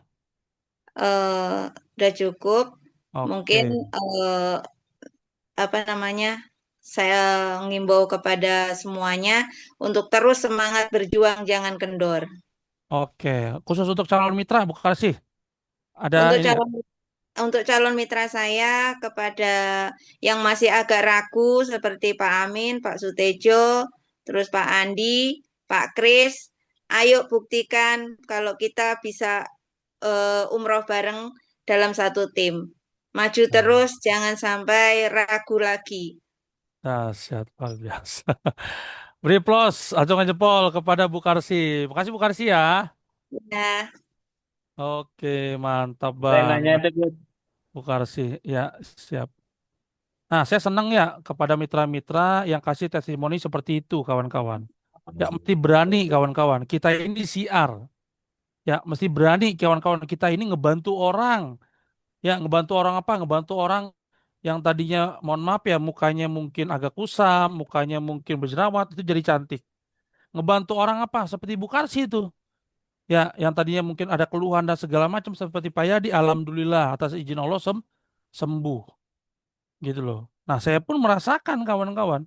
Udah cukup. Mungkin Oke, apa namanya? Saya ngimbau kepada semuanya untuk terus semangat berjuang, jangan kendor. oke. Khusus untuk calon mitra Bu Karsi, ada Untuk ini nggak? calon untuk calon mitra saya kepada yang masih agak ragu seperti Pak Amin, Pak Sutejo, terus Pak Andi, Pak Kris, ayo buktikan kalau kita bisa umroh bareng dalam satu tim. Maju Nah, terus, jangan sampai ragu lagi. dahsyat luar biasa. Beri plus, acungan jempol kepada Bu Karsi. Makasih Bu Karsi ya. Ya, Oke, mantap Saya nanya banget itu, Gus. Bu Karsi. Ya, siap. Nah, saya senang ya kepada mitra-mitra yang kasih testimoni seperti itu, kawan-kawan. Ya, mesti berani, kawan-kawan. Kita ini siar. Ya, mesti berani, kawan-kawan. Kita ini ngebantu orang. Ya, ngebantu orang apa? Ngebantu orang yang tadinya, mohon maaf ya, mukanya mungkin agak kusam, mukanya mungkin berjerawat, itu jadi cantik. Ngebantu orang apa? Seperti Bu Karsi itu. Ya, yang tadinya mungkin ada keluhan dan segala macam seperti Pak Yadi, alhamdulillah atas izin Allah sembuh gitu loh. Nah, saya pun merasakan kawan-kawan.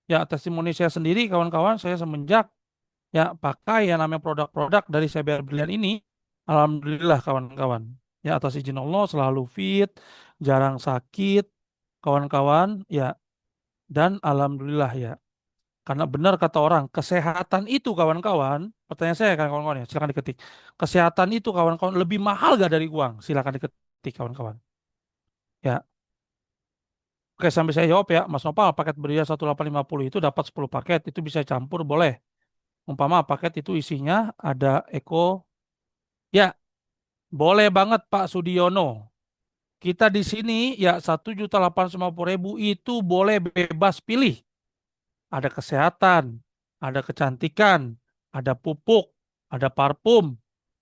Ya, testimoni saya sendiri kawan-kawan, saya semenjak ya pakai yang namanya produk-produk dari CBR Brilliant ini, alhamdulillah kawan-kawan. Ya, atas izin Allah selalu fit, jarang sakit, kawan-kawan, ya, dan alhamdulillah ya. Karena benar kata orang, kesehatan itu kawan-kawan, pertanyaan saya kan kawan-kawan ya, silakan diketik. Kesehatan itu kawan-kawan lebih mahal gak dari uang? Silakan diketik kawan-kawan. Ya, oke sampai saya jawab ya, Mas Nopal, paket beria 1850 itu dapat 10 paket, itu bisa campur boleh. Umpama paket itu isinya ada Eko, ya boleh banget Pak Sudiono. Kita di sini ya 1.850.000 itu boleh bebas pilih. Ada kesehatan, ada kecantikan, ada pupuk, ada parfum,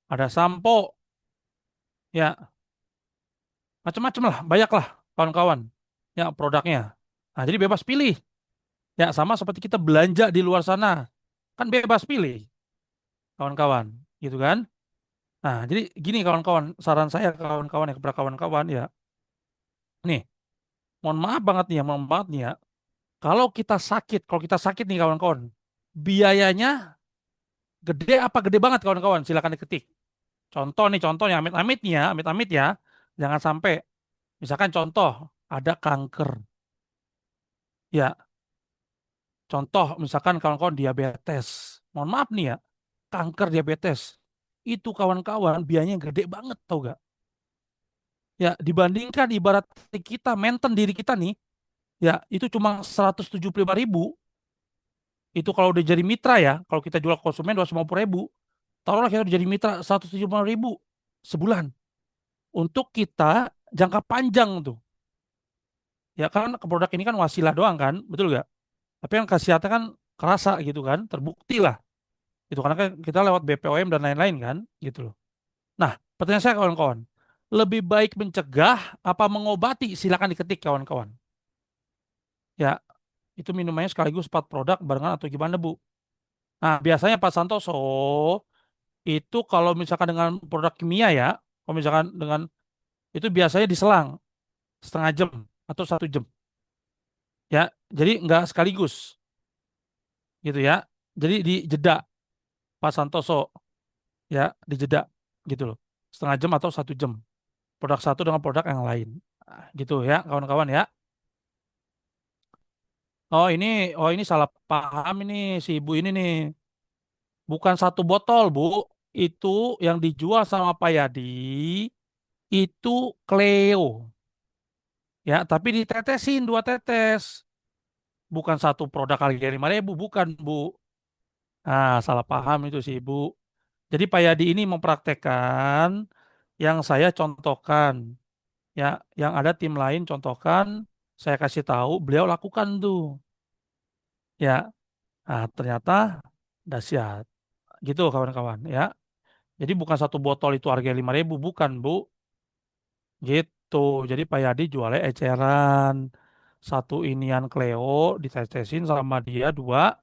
ada sampo, ya macam-macam lah, banyak lah kawan-kawan, ya produknya. Nah, jadi bebas pilih, ya sama seperti kita belanja di luar sana, kan bebas pilih, kawan-kawan, gitu kan? Nah, jadi gini kawan-kawan, saran saya kawan-kawan ya kepada kawan-kawan ya, nih, mohon maaf banget nih ya, mohon maaf nih ya, kalau kita sakit nih kawan-kawan, biayanya gede apa gede banget kawan-kawan? Silakan diketik. Contoh nih, contohnya amit-amit nih ya, amit-amit ya, jangan sampai. Misalkan contoh, ada kanker. Ya, contoh misalkan kawan-kawan diabetes. Mohon maaf nih ya, kanker diabetes. Itu kawan-kawan biayanya gede banget tau gak? Ya, dibandingkan ibarat kita maintain diri kita nih, ya itu cuma 175.000. Itu kalau udah jadi mitra ya, kalau kita jual ke konsumen 250.000. Taruhlah kita udah jadi mitra 175.000 sebulan. Untuk kita jangka panjang tuh. Ya kan produk ini kan wasilah doang kan, betul gak? Tapi yang khasiatnya kan kerasa gitu kan, terbukti lah. Itu karena kan kita lewat BPOM dan lain-lain kan, gitu loh. Nah, pertanyaan saya kawan-kawan, lebih baik mencegah apa mengobati? Silakan diketik kawan-kawan. Ya, itu minumannya sekaligus 4 produk barengan atau gimana Bu? Nah, biasanya Pak Santoso itu kalau misalkan dengan produk kimia ya, kalau misalkan dengan itu biasanya diselang setengah jam atau 1 jam. Ya, jadi nggak sekaligus gitu ya. Jadi di jeda Pak Santoso ya, di jeda gitu loh. Setengah jam atau 1 jam. Produk satu dengan produk yang lain. Nah, gitu ya, kawan-kawan ya. Oh ini salah paham ini si ibu ini nih. Bukan satu botol, Bu. Itu yang dijual sama Pak Yadi itu Cleo. Ya, tapi ditetesin 2 tetes. Bukan satu produk harga 5.000, bukan, Bu. Ah, salah paham itu si Ibu. Jadi Pak Yadi ini mempraktekkan yang saya contohkan. Ya, yang ada tim lain contohkan, saya kasih tahu, beliau lakukan tuh. Ya, nah, ternyata dahsyat. Gitu kawan-kawan ya. Jadi bukan satu botol itu harga 5.000, bukan Bu. Gitu. Jadi Pak Yadi jualnya eceran. Satu inian Cleo ditetesin sama dia 2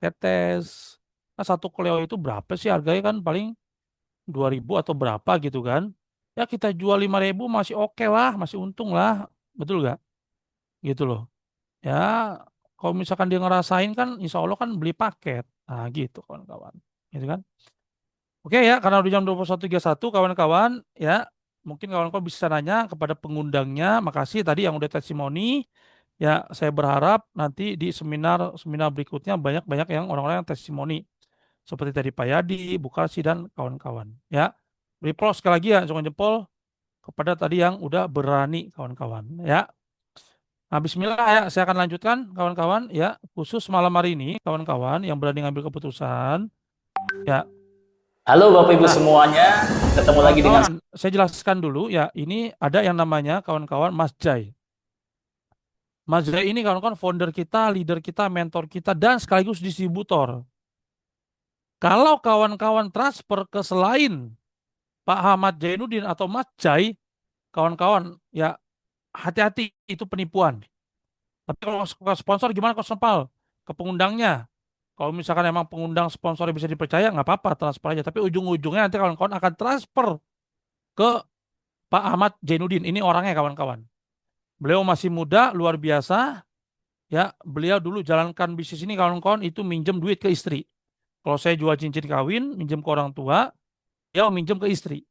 tetes. Nah, satu Cleo itu berapa sih harganya kan paling 2.000 atau berapa gitu kan. Ya kita jual 5.000 masih oke lah, masih untung lah. Betul gak? Gitu loh. Ya kalau misalkan dia ngerasain kan insya Allah kan beli paket. Nah gitu kawan-kawan. Gitu kan. Oke ya karena udah jam 21.31 kawan-kawan ya. mungkin kawan-kawan bisa nanya kepada pengundangnya. Makasih tadi yang udah testimoni. Ya, saya berharap nanti di seminar berikutnya banyak-banyak yang orang-orang yang testimoni. Seperti tadi Pak Yadi, Bu Karsi, dan kawan-kawan. Ya, applause sekali lagi ya, jempol kepada tadi yang udah berani kawan-kawan. Ya. Nah, bismillah ya, saya akan lanjutkan kawan-kawan ya, khusus malam hari ini kawan-kawan yang berani ngambil keputusan. Ya. Halo Bapak Ibu semuanya, ketemu lagi dengan saya jelaskan dulu ya, ini ada yang namanya kawan-kawan Mas Jai. Mas Jai ini kawan-kawan founder kita, leader kita, mentor kita, dan sekaligus distributor. Kalau kawan-kawan transfer ke selain Pak Ahmad Jainuddin atau Mas Jai, kawan-kawan ya hati-hati, itu penipuan. Tapi kalau sponsor gimana kalau sepal ke pengundangnya? Kalau misalkan emang pengundang sponsornya bisa dipercaya, nggak apa-apa transfer aja. Tapi ujung-ujungnya nanti kawan-kawan akan transfer ke Pak Ahmad Jainuddin. Ini orangnya kawan-kawan. Beliau masih muda, luar biasa. Ya, beliau dulu jalankan bisnis ini kawan-kawan itu minjem duit ke istri. Kalau saya jual cincin kawin, minjem ke orang tua, dia minjem ke istri.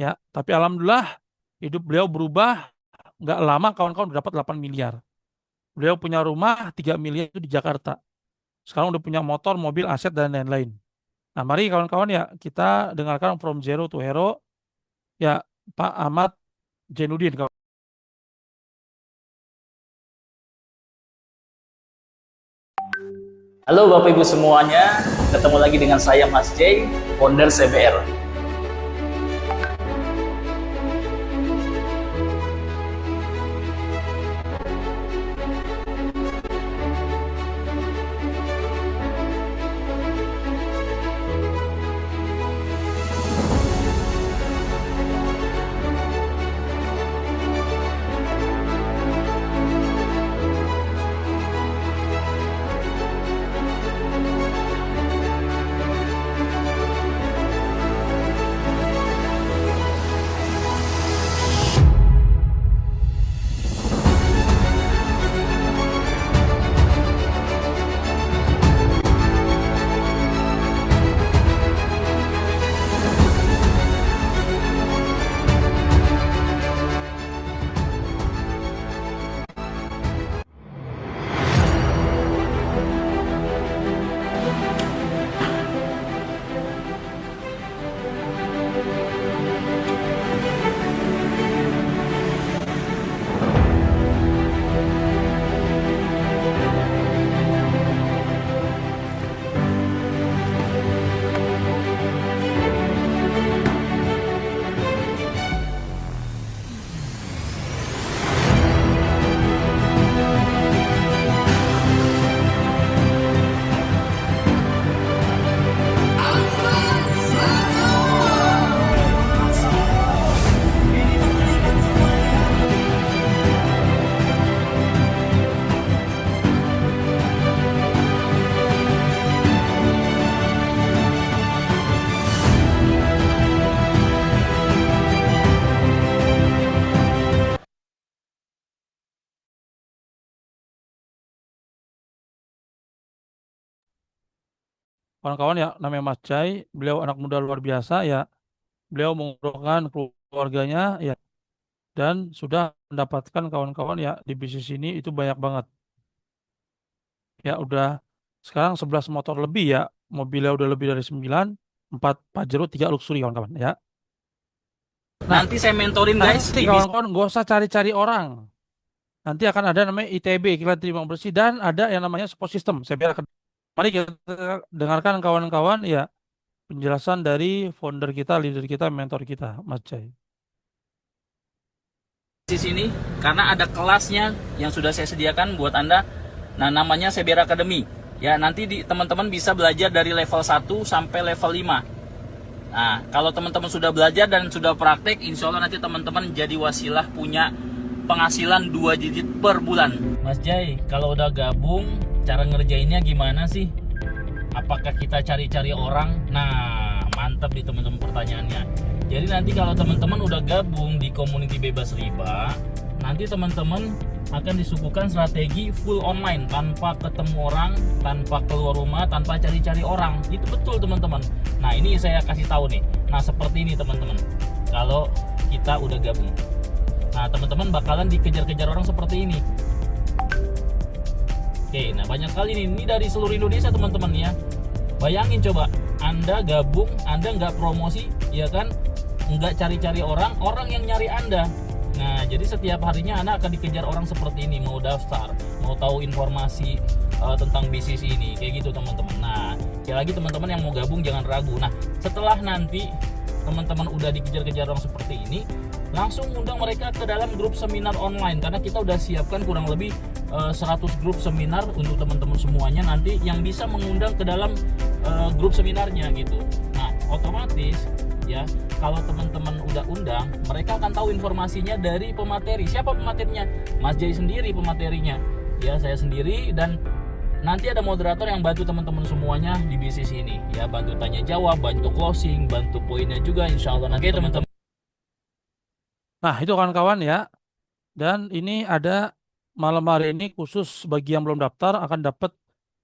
Ya, tapi alhamdulillah hidup beliau berubah. Nggak lama kawan-kawan udah dapat 8 miliar. Beliau punya rumah 3 miliar itu di Jakarta. Sekarang udah punya motor, mobil, aset, dan lain-lain. Nah, mari kawan-kawan ya, kita dengarkan from zero to hero. Ya, Pak Ahmad Jainuddin. Halo Bapak Ibu semuanya, ketemu lagi dengan saya Mas Jai, founder CBR. Kawan-kawan ya, namanya Mas Jai, beliau anak muda luar biasa ya. Beliau mengurungkan keluarganya ya, dan sudah mendapatkan kawan-kawan ya di bisnis ini itu banyak banget. Ya udah sekarang 11 motor lebih ya, mobilnya udah lebih dari 9, 4 Pajero, 3 luxury kawan-kawan ya. Nanti saya mentorin guys. Nanti kawan-kawan gak usah cari-cari orang. Nanti akan ada namanya ITB, Iklan Terima Bersih, dan ada yang namanya support system. Mari kita dengarkan kawan-kawan ya penjelasan dari founder kita, leader kita, mentor kita, Mas Jai. Di sini karena ada kelasnya yang sudah saya sediakan buat Anda. Nah, namanya CBR Academy. Ya, nanti teman-teman bisa belajar dari level 1 sampai level 5. Nah, kalau teman-teman sudah belajar dan sudah praktek, insya Allah nanti teman-teman jadi wasilah punya penghasilan 2 digit per bulan. Mas Jai, kalau udah gabung, cara ngerjainnya gimana sih? Apakah kita cari-cari orang? Nah, mantap nih teman-teman pertanyaannya. Jadi nanti kalau teman-teman udah gabung di komuniti bebas riba, nanti teman-teman akan disuguhkan strategi full online, tanpa ketemu orang, tanpa keluar rumah, tanpa cari-cari orang. Itu betul teman-teman. Nah, ini saya kasih tahu nih. Nah, seperti ini teman-teman. kalau kita udah gabung. Nah, teman-teman bakalan dikejar-kejar orang seperti ini. Oke, nah banyak kali nih, ini dari seluruh Indonesia teman-teman ya. Bayangin coba, Anda gabung, Anda nggak promosi, ya kan? Nggak cari-cari orang, orang yang nyari Anda. Nah, jadi setiap harinya Anda akan dikejar orang seperti ini, mau daftar, mau tahu informasi tentang bisnis ini, kayak gitu teman-teman. Nah, sekali lagi teman-teman yang mau gabung jangan ragu. Nah, setelah nanti teman-teman udah dikejar-kejar orang seperti ini, langsung undang mereka ke dalam grup seminar online, karena kita udah siapkan kurang lebih 100 grup seminar untuk teman-teman semuanya nanti yang bisa mengundang ke dalam grup seminarnya gitu. Nah, otomatis ya, kalau teman-teman udah undang, mereka akan tahu informasinya dari pemateri. Siapa pematerinya? Mas Jay sendiri pematerinya. Ya, saya sendiri, dan nanti ada moderator yang bantu teman-teman semuanya di bisnis ini. Ya, bantu tanya jawab, bantu closing, bantu poinnya juga insya Allah. Oke teman-teman. Nah, itu kawan-kawan ya. Dan ini ada malam hari ini khusus bagi yang belum daftar akan dapat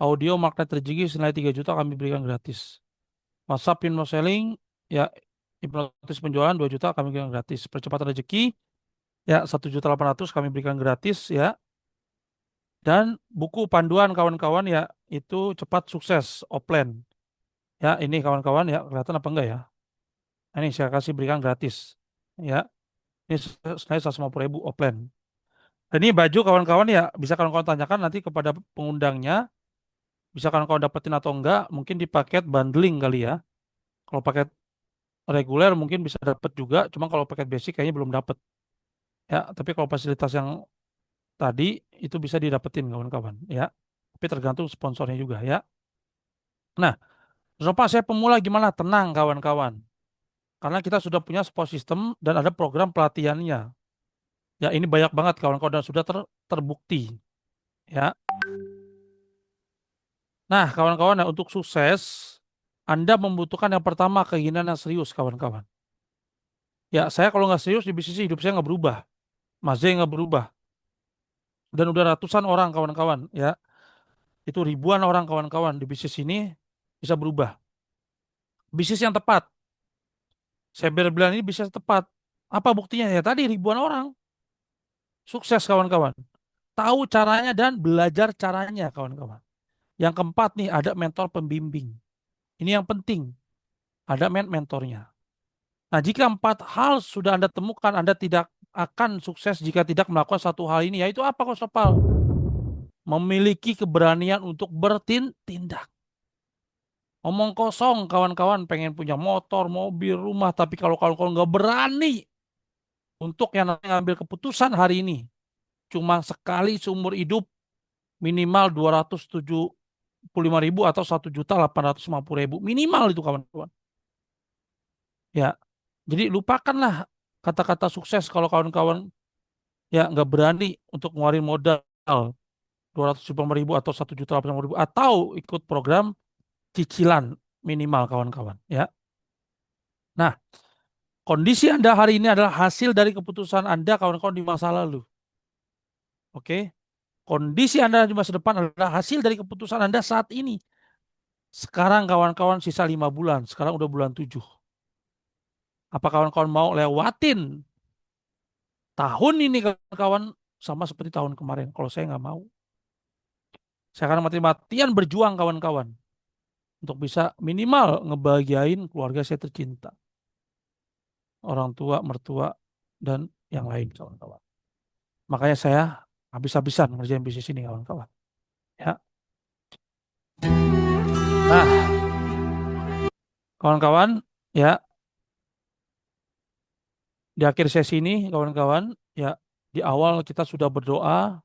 audio magnet rezeki senilai 3 juta kami berikan gratis. WhatsApp info selling ya, hipnotis penjualan 2 juta kami berikan gratis. Percepatan rezeki ya 1.800.000 kami berikan gratis ya. Dan buku panduan kawan-kawan ya, itu cepat sukses offline. Ya, ini kawan-kawan ya, kelihatan apa enggak ya? Ini saya kasih berikan gratis. Ya, ini senilai 150.000 offline. Dan ini baju kawan-kawan ya, bisa kawan-kawan tanyakan nanti kepada pengundangnya. Bisa kawan-kawan dapetin atau enggak, mungkin di paket bundling kali ya. Kalau paket reguler mungkin bisa dapat juga, cuma kalau paket basic kayaknya belum dapat. Ya, tapi kalau fasilitas yang tadi itu bisa didapetin kawan-kawan ya. Tapi tergantung sponsornya juga ya. Nah, terus Pak, saya pemula gimana? Tenang kawan-kawan. Karena kita sudah punya support system dan ada program pelatihannya. Ya, ini banyak banget kawan-kawan dan sudah terbukti. Ya. Nah, kawan-kawan, nah, untuk sukses, Anda membutuhkan yang pertama keinginan yang serius, kawan-kawan. Ya, saya kalau nggak serius di bisnis hidup saya nggak berubah. Mas Zee nggak berubah. Dan udah ratusan orang, kawan-kawan. Ya, itu ribuan orang, kawan-kawan, di bisnis ini bisa berubah. Bisnis yang tepat. Saya bilang ini bisnis tepat. Apa buktinya? Ya, tadi ribuan orang. Sukses, kawan-kawan. Tahu caranya dan belajar caranya, kawan-kawan. Yang keempat nih, ada mentor pembimbing. Ini yang penting. Ada mentornya. Nah, jika 4 hal sudah Anda temukan, Anda tidak akan sukses jika tidak melakukan satu hal ini. Yaitu apa, Coach Topal? Memiliki keberanian untuk bertindak. Omong kosong, kawan-kawan, pengen punya motor, mobil, rumah. Tapi kalau kawan-kawan nggak berani untuk yang ngambil keputusan hari ini, cuma sekali seumur hidup, minimal 275.000 atau 1.850.000. Minimal itu, kawan-kawan. Ya, jadi lupakanlah kata-kata sukses kalau kawan-kawan ya nggak berani untuk ngeluarin modal 275.000 atau 1.850.000 atau ikut program cicilan minimal, kawan-kawan ya. Nah, kondisi Anda hari ini adalah hasil dari keputusan Anda, kawan-kawan, di masa lalu. Oke. Kondisi Anda di masa depan adalah hasil dari keputusan Anda saat ini. Sekarang kawan-kawan sisa 5 bulan, sekarang udah bulan 7. Apa kawan-kawan mau lewatin tahun ini, kawan-kawan, sama seperti tahun kemarin? Kalau saya nggak mau. Saya akan mati-matian berjuang, kawan-kawan, untuk bisa minimal ngebahagiain keluarga saya tercinta. Orang tua, mertua, dan yang lain, kawan-kawan. Makanya saya habis-habisan ngerjain bisnis ini, kawan-kawan. Ya. Nah, kawan-kawan, ya, di akhir sesi ini, kawan-kawan, ya, di awal kita sudah berdoa.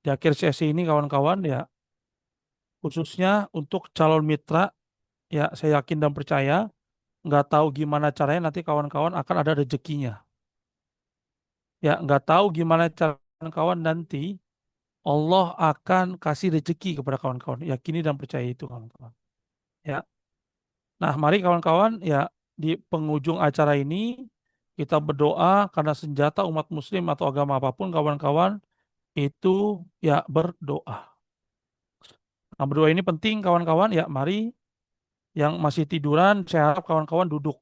Di akhir sesi ini, kawan-kawan, ya, khususnya untuk calon mitra, ya, saya yakin dan percaya, nggak tahu gimana caranya nanti kawan-kawan akan ada rezekinya. Ya, nggak tahu gimana cara kawan-kawan nanti Allah akan kasih rezeki kepada kawan-kawan. Yakini dan percaya itu, kawan-kawan. Ya. Nah, mari kawan-kawan, ya, di penghujung acara ini kita berdoa karena senjata umat muslim atau agama apapun, kawan-kawan, itu ya berdoa. Nah, berdoa ini penting, kawan-kawan. Ya, mari yang masih tiduran, saya harap kawan-kawan duduk.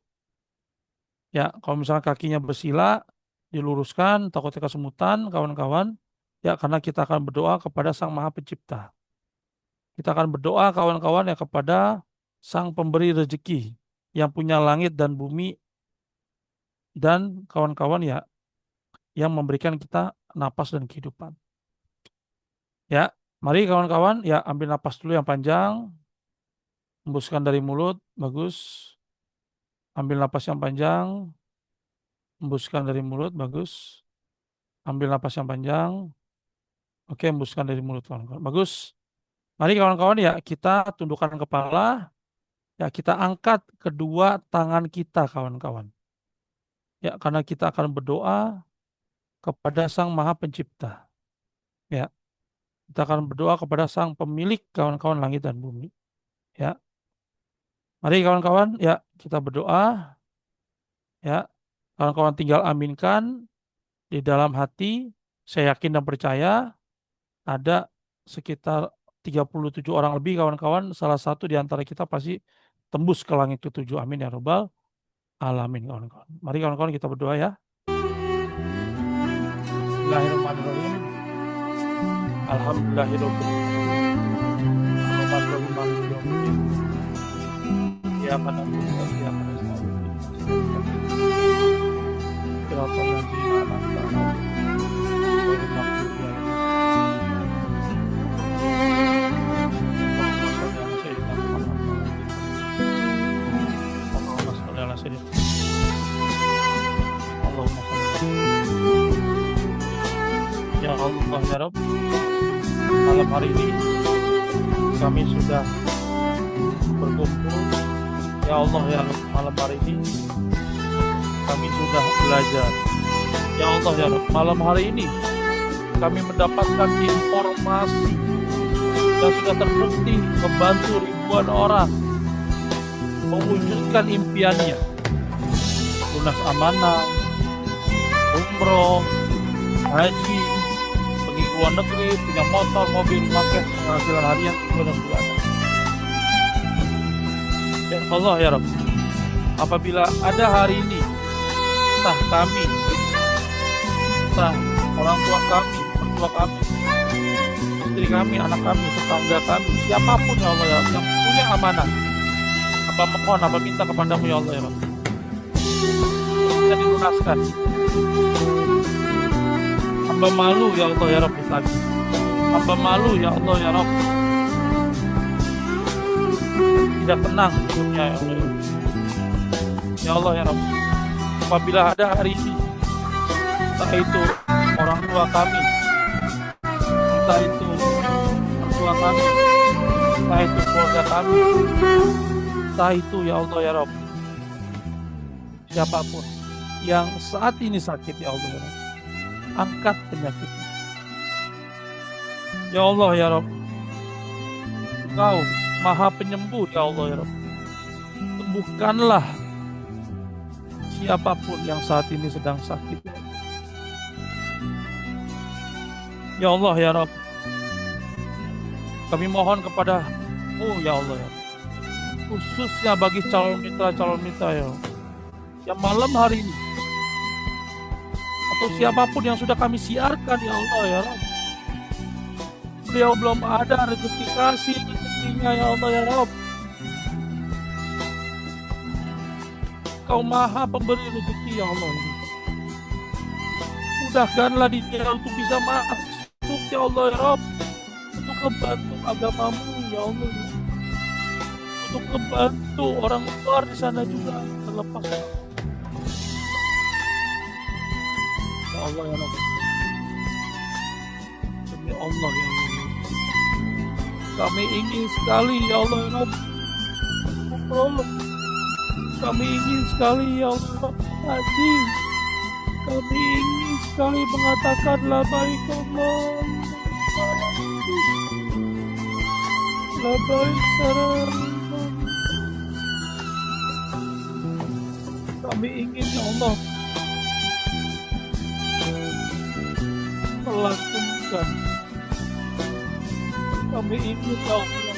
Ya, kalau misalnya kakinya bersila, diluruskan, takutnya kesemutan, kawan-kawan. Ya, karena kita akan berdoa kepada Sang Maha Pencipta. Kita akan berdoa, kawan-kawan, ya kepada Sang Pemberi rezeki yang punya langit dan bumi dan kawan-kawan ya yang memberikan kita napas dan kehidupan. Ya, mari kawan-kawan, ya ambil napas dulu yang panjang, hembuskan dari mulut, bagus. Ambil napas yang panjang, hembuskan dari mulut, bagus. Ambil napas yang panjang, oke, hembuskan dari mulut kawan-kawan, bagus. Mari kawan-kawan ya kita tundukkan kepala, ya kita angkat kedua tangan kita kawan-kawan. Ya, karena kita akan berdoa kepada Sang Maha Pencipta. Ya, kita akan berdoa kepada Sang Pemilik kawan-kawan langit dan bumi. Ya, mari kawan-kawan, ya kita berdoa. Ya, kawan-kawan tinggal aminkan di dalam hati. Saya yakin dan percaya ada sekitar 37 orang lebih kawan-kawan. Salah satu di antara kita pasti tembus ke langit ke-7. Amin ya Rabbal Alamin kawan-kawan. Mari kawan-kawan kita berdoa ya. Bismillahirrahmanirrahim. Alhamdulillahirabbil alamin. Ya pada ya pada Ya Allah ya Rabb, malam hari ini kami sudah berkumpul. Ya Allah ya Rabb, malam hari ini kami sudah belajar. Ya Allah ya Rabb, malam hari ini kami mendapatkan informasi yang sudah terbukti membantu ribuan orang mewujudkan impiannya, lunas amanah, umroh, haji, pergi ke luar negeri, punya motor, mobil, pakai penghasilan harian 3 bulan. Ya Allah ya Rabb, apabila ada hari ini, entah kami, entah orang tua kami, mertua kami, istri kami, anak kami, tetangga kami, siapapun ya Allah ya Rabb, yang punya amanah, apa mohon, apa minta kepadamu ya Allah ya Rabb, bisa dilunaskan. Hamba malu ya Allah ya Rabb tadi. Hamba malu ya Allah ya Rabb. Tidak tenang hidupnya ya Allah. Ya Allah ya Rabb. Apabila ada hari ini, entah itu orang tua kami, entah itu mertua kami, entah itu keluarga kami, entah itu ya Allah ya Rabb, siapapun yang saat ini sakit ya Allah ya Rabb, angkat penyakitnya. Ya Allah ya Rabb, Engkau Maha Penyembuh ya Allah ya Rabb. Sembuhkanlah siapapun yang saat ini sedang sakit. Ya Allah ya Rabb, kami mohon kepada-Mu ya Allah ya Rabb, khususnya bagi calon mitra ya Rabb, yang malam hari ini atau siapapun yang sudah kami siarkan ya Allah ya Rabb, beliau belum ada rezeki, kasih rezekinya ya Allah ya Rabb. Kau Maha Pemberi rezeki ya Allah. Mudahkanlah dia untuk bisa masuk ya Allah ya Rabb, untuk membantu agamamu ya Allah, untuk membantu orang luar di sana juga terlepas. Ya Allah ya Rabb, demi Allah ya Allah, kami ingin sekali ya Allah ya Rabb umroh, kami ingin sekali ya Allah haji, kami ingin sekali mengatakan labbaik Allah, labbaik salam. Kami ingin ya Allah melakukan, kami ingin ya Allah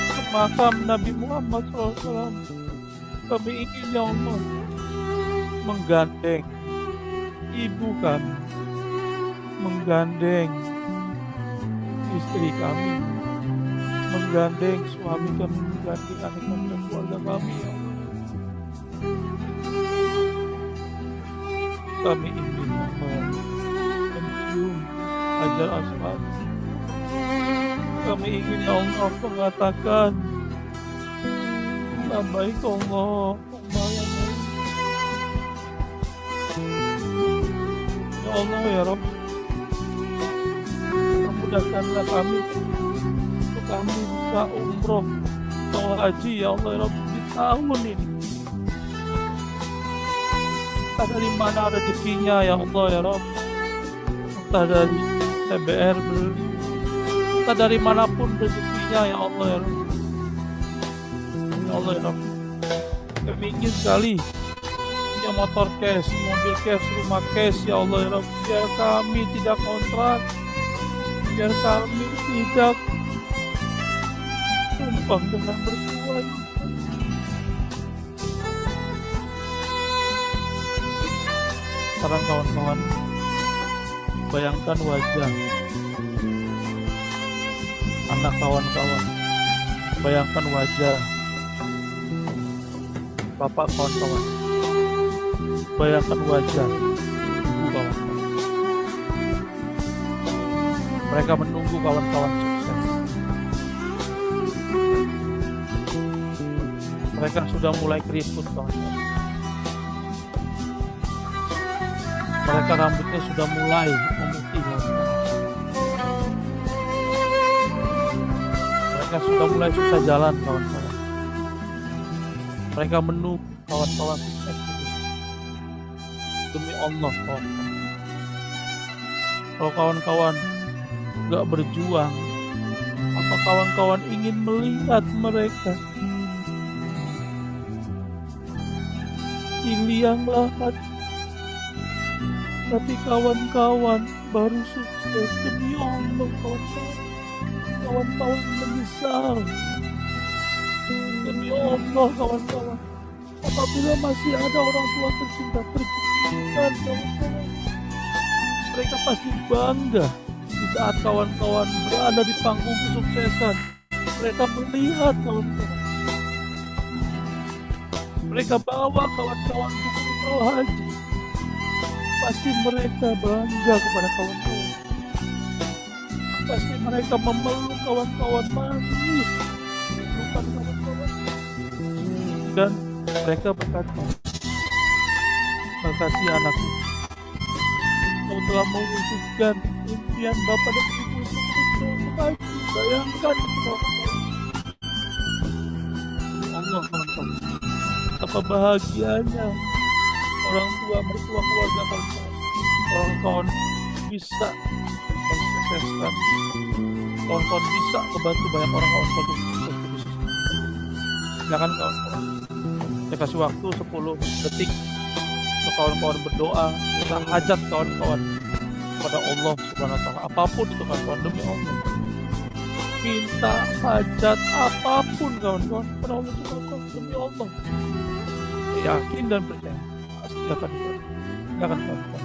ke makam Nabi Muhammad SAW. Kami ingin ya Allah menggandeng ibu kami, menggandeng istri kami, menggandeng suami kami, menggandeng anak kami dan keluarga kami, ya Allah. Kami ingin ya Allah mencium Hajar Aswad. Kami ingin ya Allah mengatakan labbaik Allah, Allah ya Allah. Ya Allah ya Rabb, mudahkanlah kami untuk kami bisa umroh atau haji ya Allah ya Rabb di tahun ini. Entah dari mana rezekinya ya Allah ya Rabb, entah dari CBR beli, entah dari manapun rezekinya ya Allah ya Rabb. Ya Allah ya Rabb, kami ingin sekali punya motor cash, mobil cash, rumah cash ya Allah ya Rabb, biar kami tidak kontrak, biar kami tidak tumpang dengan bertuah. Sekarang kawan-kawan, bayangkan wajah anak kawan-kawan, bayangkan wajah bapak kawan-kawan, bayangkan wajah ibu kawan-kawan. Mereka menunggu kawan-kawan sukses. Mereka sudah mulai keriput kawan-kawan. Mereka rambutnya sudah mulai memutih kawan-kawan. Mereka sudah mulai susah jalan kawan-kawan. Mereka menunggu kawan-kawan sukses. Demi Allah kawan-kawan. Kalau kawan-kawan gak berjuang, apa kawan-kawan ingin melihat mereka hilang hati, tapi kawan-kawan baru sukses. Demi Allah kawan-kawan, kawan-kawan menyesal. Demi Allah kawan-kawan, apabila masih ada orang tua tercinta terpikirkan kawan-kawan, mereka pasti bangga di saat kawan-kawan berada di panggung kesuksesan. Mereka melihat kawan-kawan, mereka bawa kawan-kawan untuk umroh haji. Pasti mereka bangga kepada kawan-kawan. Pasti mereka memeluk kawan-kawan manis, bukan kawan-kawan. Dan mereka berkata, "Makasih anakku, kau telah mewujudkan impian Bapak dan Ibu untuk haji." Bayangkan kawan-kawan. Allah kawan-kawan, betapa bahagianya orang tua, mertua, keluarga kawan-kawan. Kawan-kawan bisa mensukseskan, kawan-kawan bisa membantu banyak orang kawan-kawan untuk sukses di bisnis. Silakan kawan-kawan, saya kasih waktu 10 detik untuk kawan-kawan berdoa, minta hajat kawan-kawan kepada Allah Subhanahu wa Ta'ala. Apapun itu kawan-kawan, demi Allah. Minta hajat apapun kawan-kawan kepada Allah Subhanahu wa Ta'ala, demi Allah. Yakin dan percaya. Silakan kawan-kawan.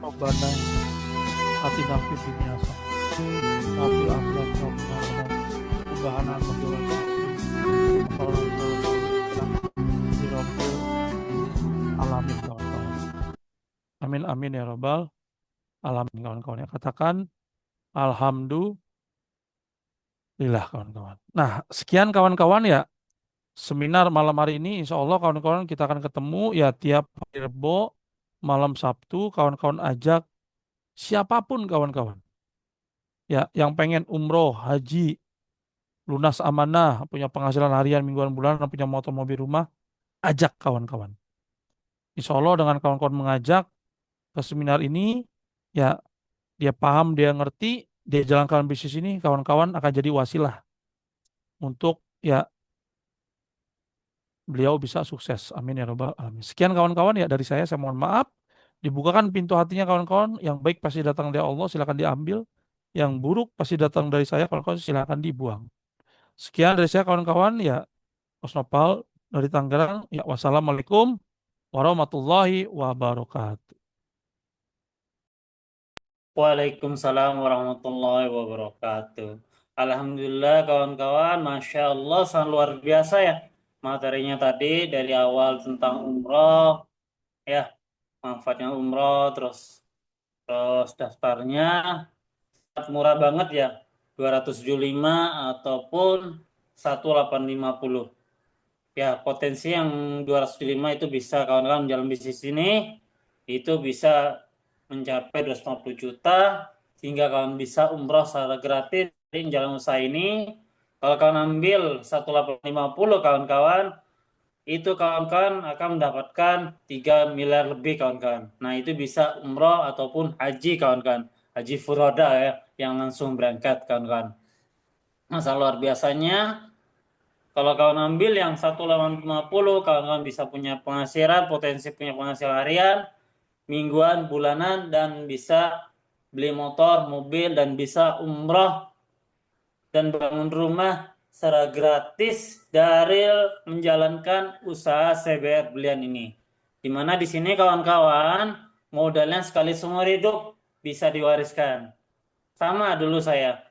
Rabbana atina fid dunya hasanah wa fil akhirati hasanah subhanaka wa alamin kawan-kawan. Amin amin ya rabbal alamin kawan-kawan. Ya, katakan alhamdulillah kawan-kawan. Nah, sekian kawan-kawan ya seminar malam hari ini. Insya Allah kawan-kawan kita akan ketemu ya tiap hari Rebo, malam Sabtu. Kawan-kawan ajak siapapun kawan-kawan ya yang pengen umroh, haji, lunas amanah, punya penghasilan harian, mingguan, bulanan, punya motor, mobil, rumah, ajak kawan-kawan. Insya Allah dengan kawan-kawan mengajak ke seminar ini, ya dia paham, dia ngerti, dia jalankan bisnis ini, kawan-kawan akan jadi wasilah untuk ya beliau bisa sukses. Amin ya rabbal alamin. Sekian kawan-kawan ya dari saya mohon maaf. Dibukakan pintu hatinya kawan-kawan. Yang baik pasti datang dari Allah, silakan diambil. Yang buruk pasti datang dari saya, kawan-kawan silakan dibuang. Sekian dari saya kawan-kawan ya. Osnopal dari Tangerang. Ya, wassalamualaikum warahmatullahi wabarakatuh. Waalaikumsalam warahmatullahi wabarakatuh. Alhamdulillah kawan-kawan, Masya Allah sangat luar biasa ya materinya tadi dari awal tentang umroh ya, manfaatnya umroh, terus terus daftarnya sangat murah banget ya, 275 ataupun 1850. Ya, potensi yang 275 itu bisa kawan-kawan jalan bisnis ini itu bisa mencapai 250 juta sehingga kawan bisa umroh secara gratis dari jalan usaha ini. Kalau kawan ambil 1850 kawan-kawan, itu kawan-kawan akan mendapatkan 3 miliar lebih kawan-kawan. Nah, itu bisa umroh ataupun haji kawan-kawan. Haji furoda ya, yang langsung berangkat kawan-kawan. Masa luar biasanya kalau kawan ambil yang 1850, kawan-kawan bisa punya penghasilan, potensi punya penghasilan harian, mingguan, bulanan, dan bisa beli motor, mobil, dan bisa umroh dan bangun rumah secara gratis dari menjalankan usaha CBR Berlian ini. Di mana di sini kawan-kawan modalnya sekali seumur hidup bisa diwariskan. Sama dulu saya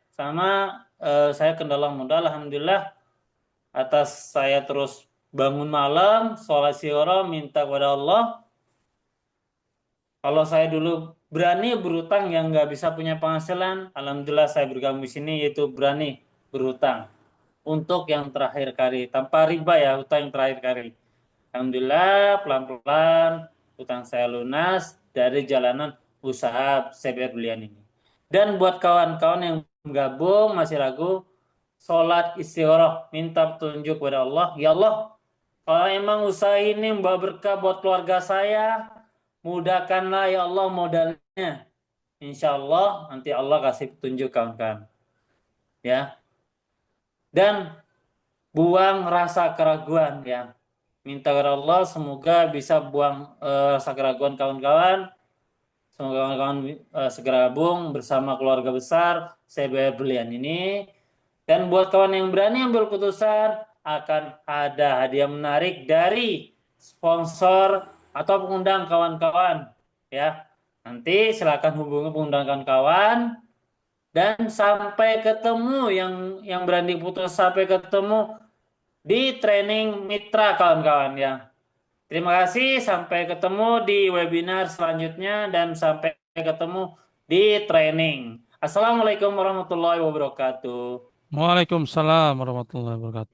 kendala modal, alhamdulillah atas saya terus bangun malam, sholat istighfar, minta kepada Allah. Kalau saya dulu berani berutang yang nggak bisa punya penghasilan, alhamdulillah saya bergabung di sini yaitu berani berutang untuk yang terakhir kali tanpa riba ya, utang yang terakhir kali. Alhamdulillah pelan-pelan utang saya lunas dari jalanan usaha CBR Berlian ini. Dan buat kawan-kawan yang gabung masih ragu, sholat istikharah, minta petunjuk kepada Allah. Ya Allah, kalau emang usaha ini membawa berkah buat keluarga saya, mudahkanlah ya Allah modalnya. Insya Allah nanti Allah kasih petunjuk kawan-kawan. Ya. Dan buang rasa keraguan ya. Minta kepada Allah semoga bisa buang rasa keraguan kawan-kawan. Semoga kawan-kawan segera gabung bersama keluarga besar CBR Berlian ini. Dan buat kawan yang berani ambil keputusan, akan ada hadiah menarik dari sponsor atau pengundang kawan-kawan. Ya, nanti silakan hubungi pengundang kawan-kawan. Dan sampai ketemu yang berani putus sampai ketemu di training mitra kawan-kawan ya. Terima kasih, sampai ketemu di webinar selanjutnya dan sampai ketemu di training. Assalamualaikum warahmatullahi wabarakatuh. Waalaikumsalam warahmatullahi wabarakatuh.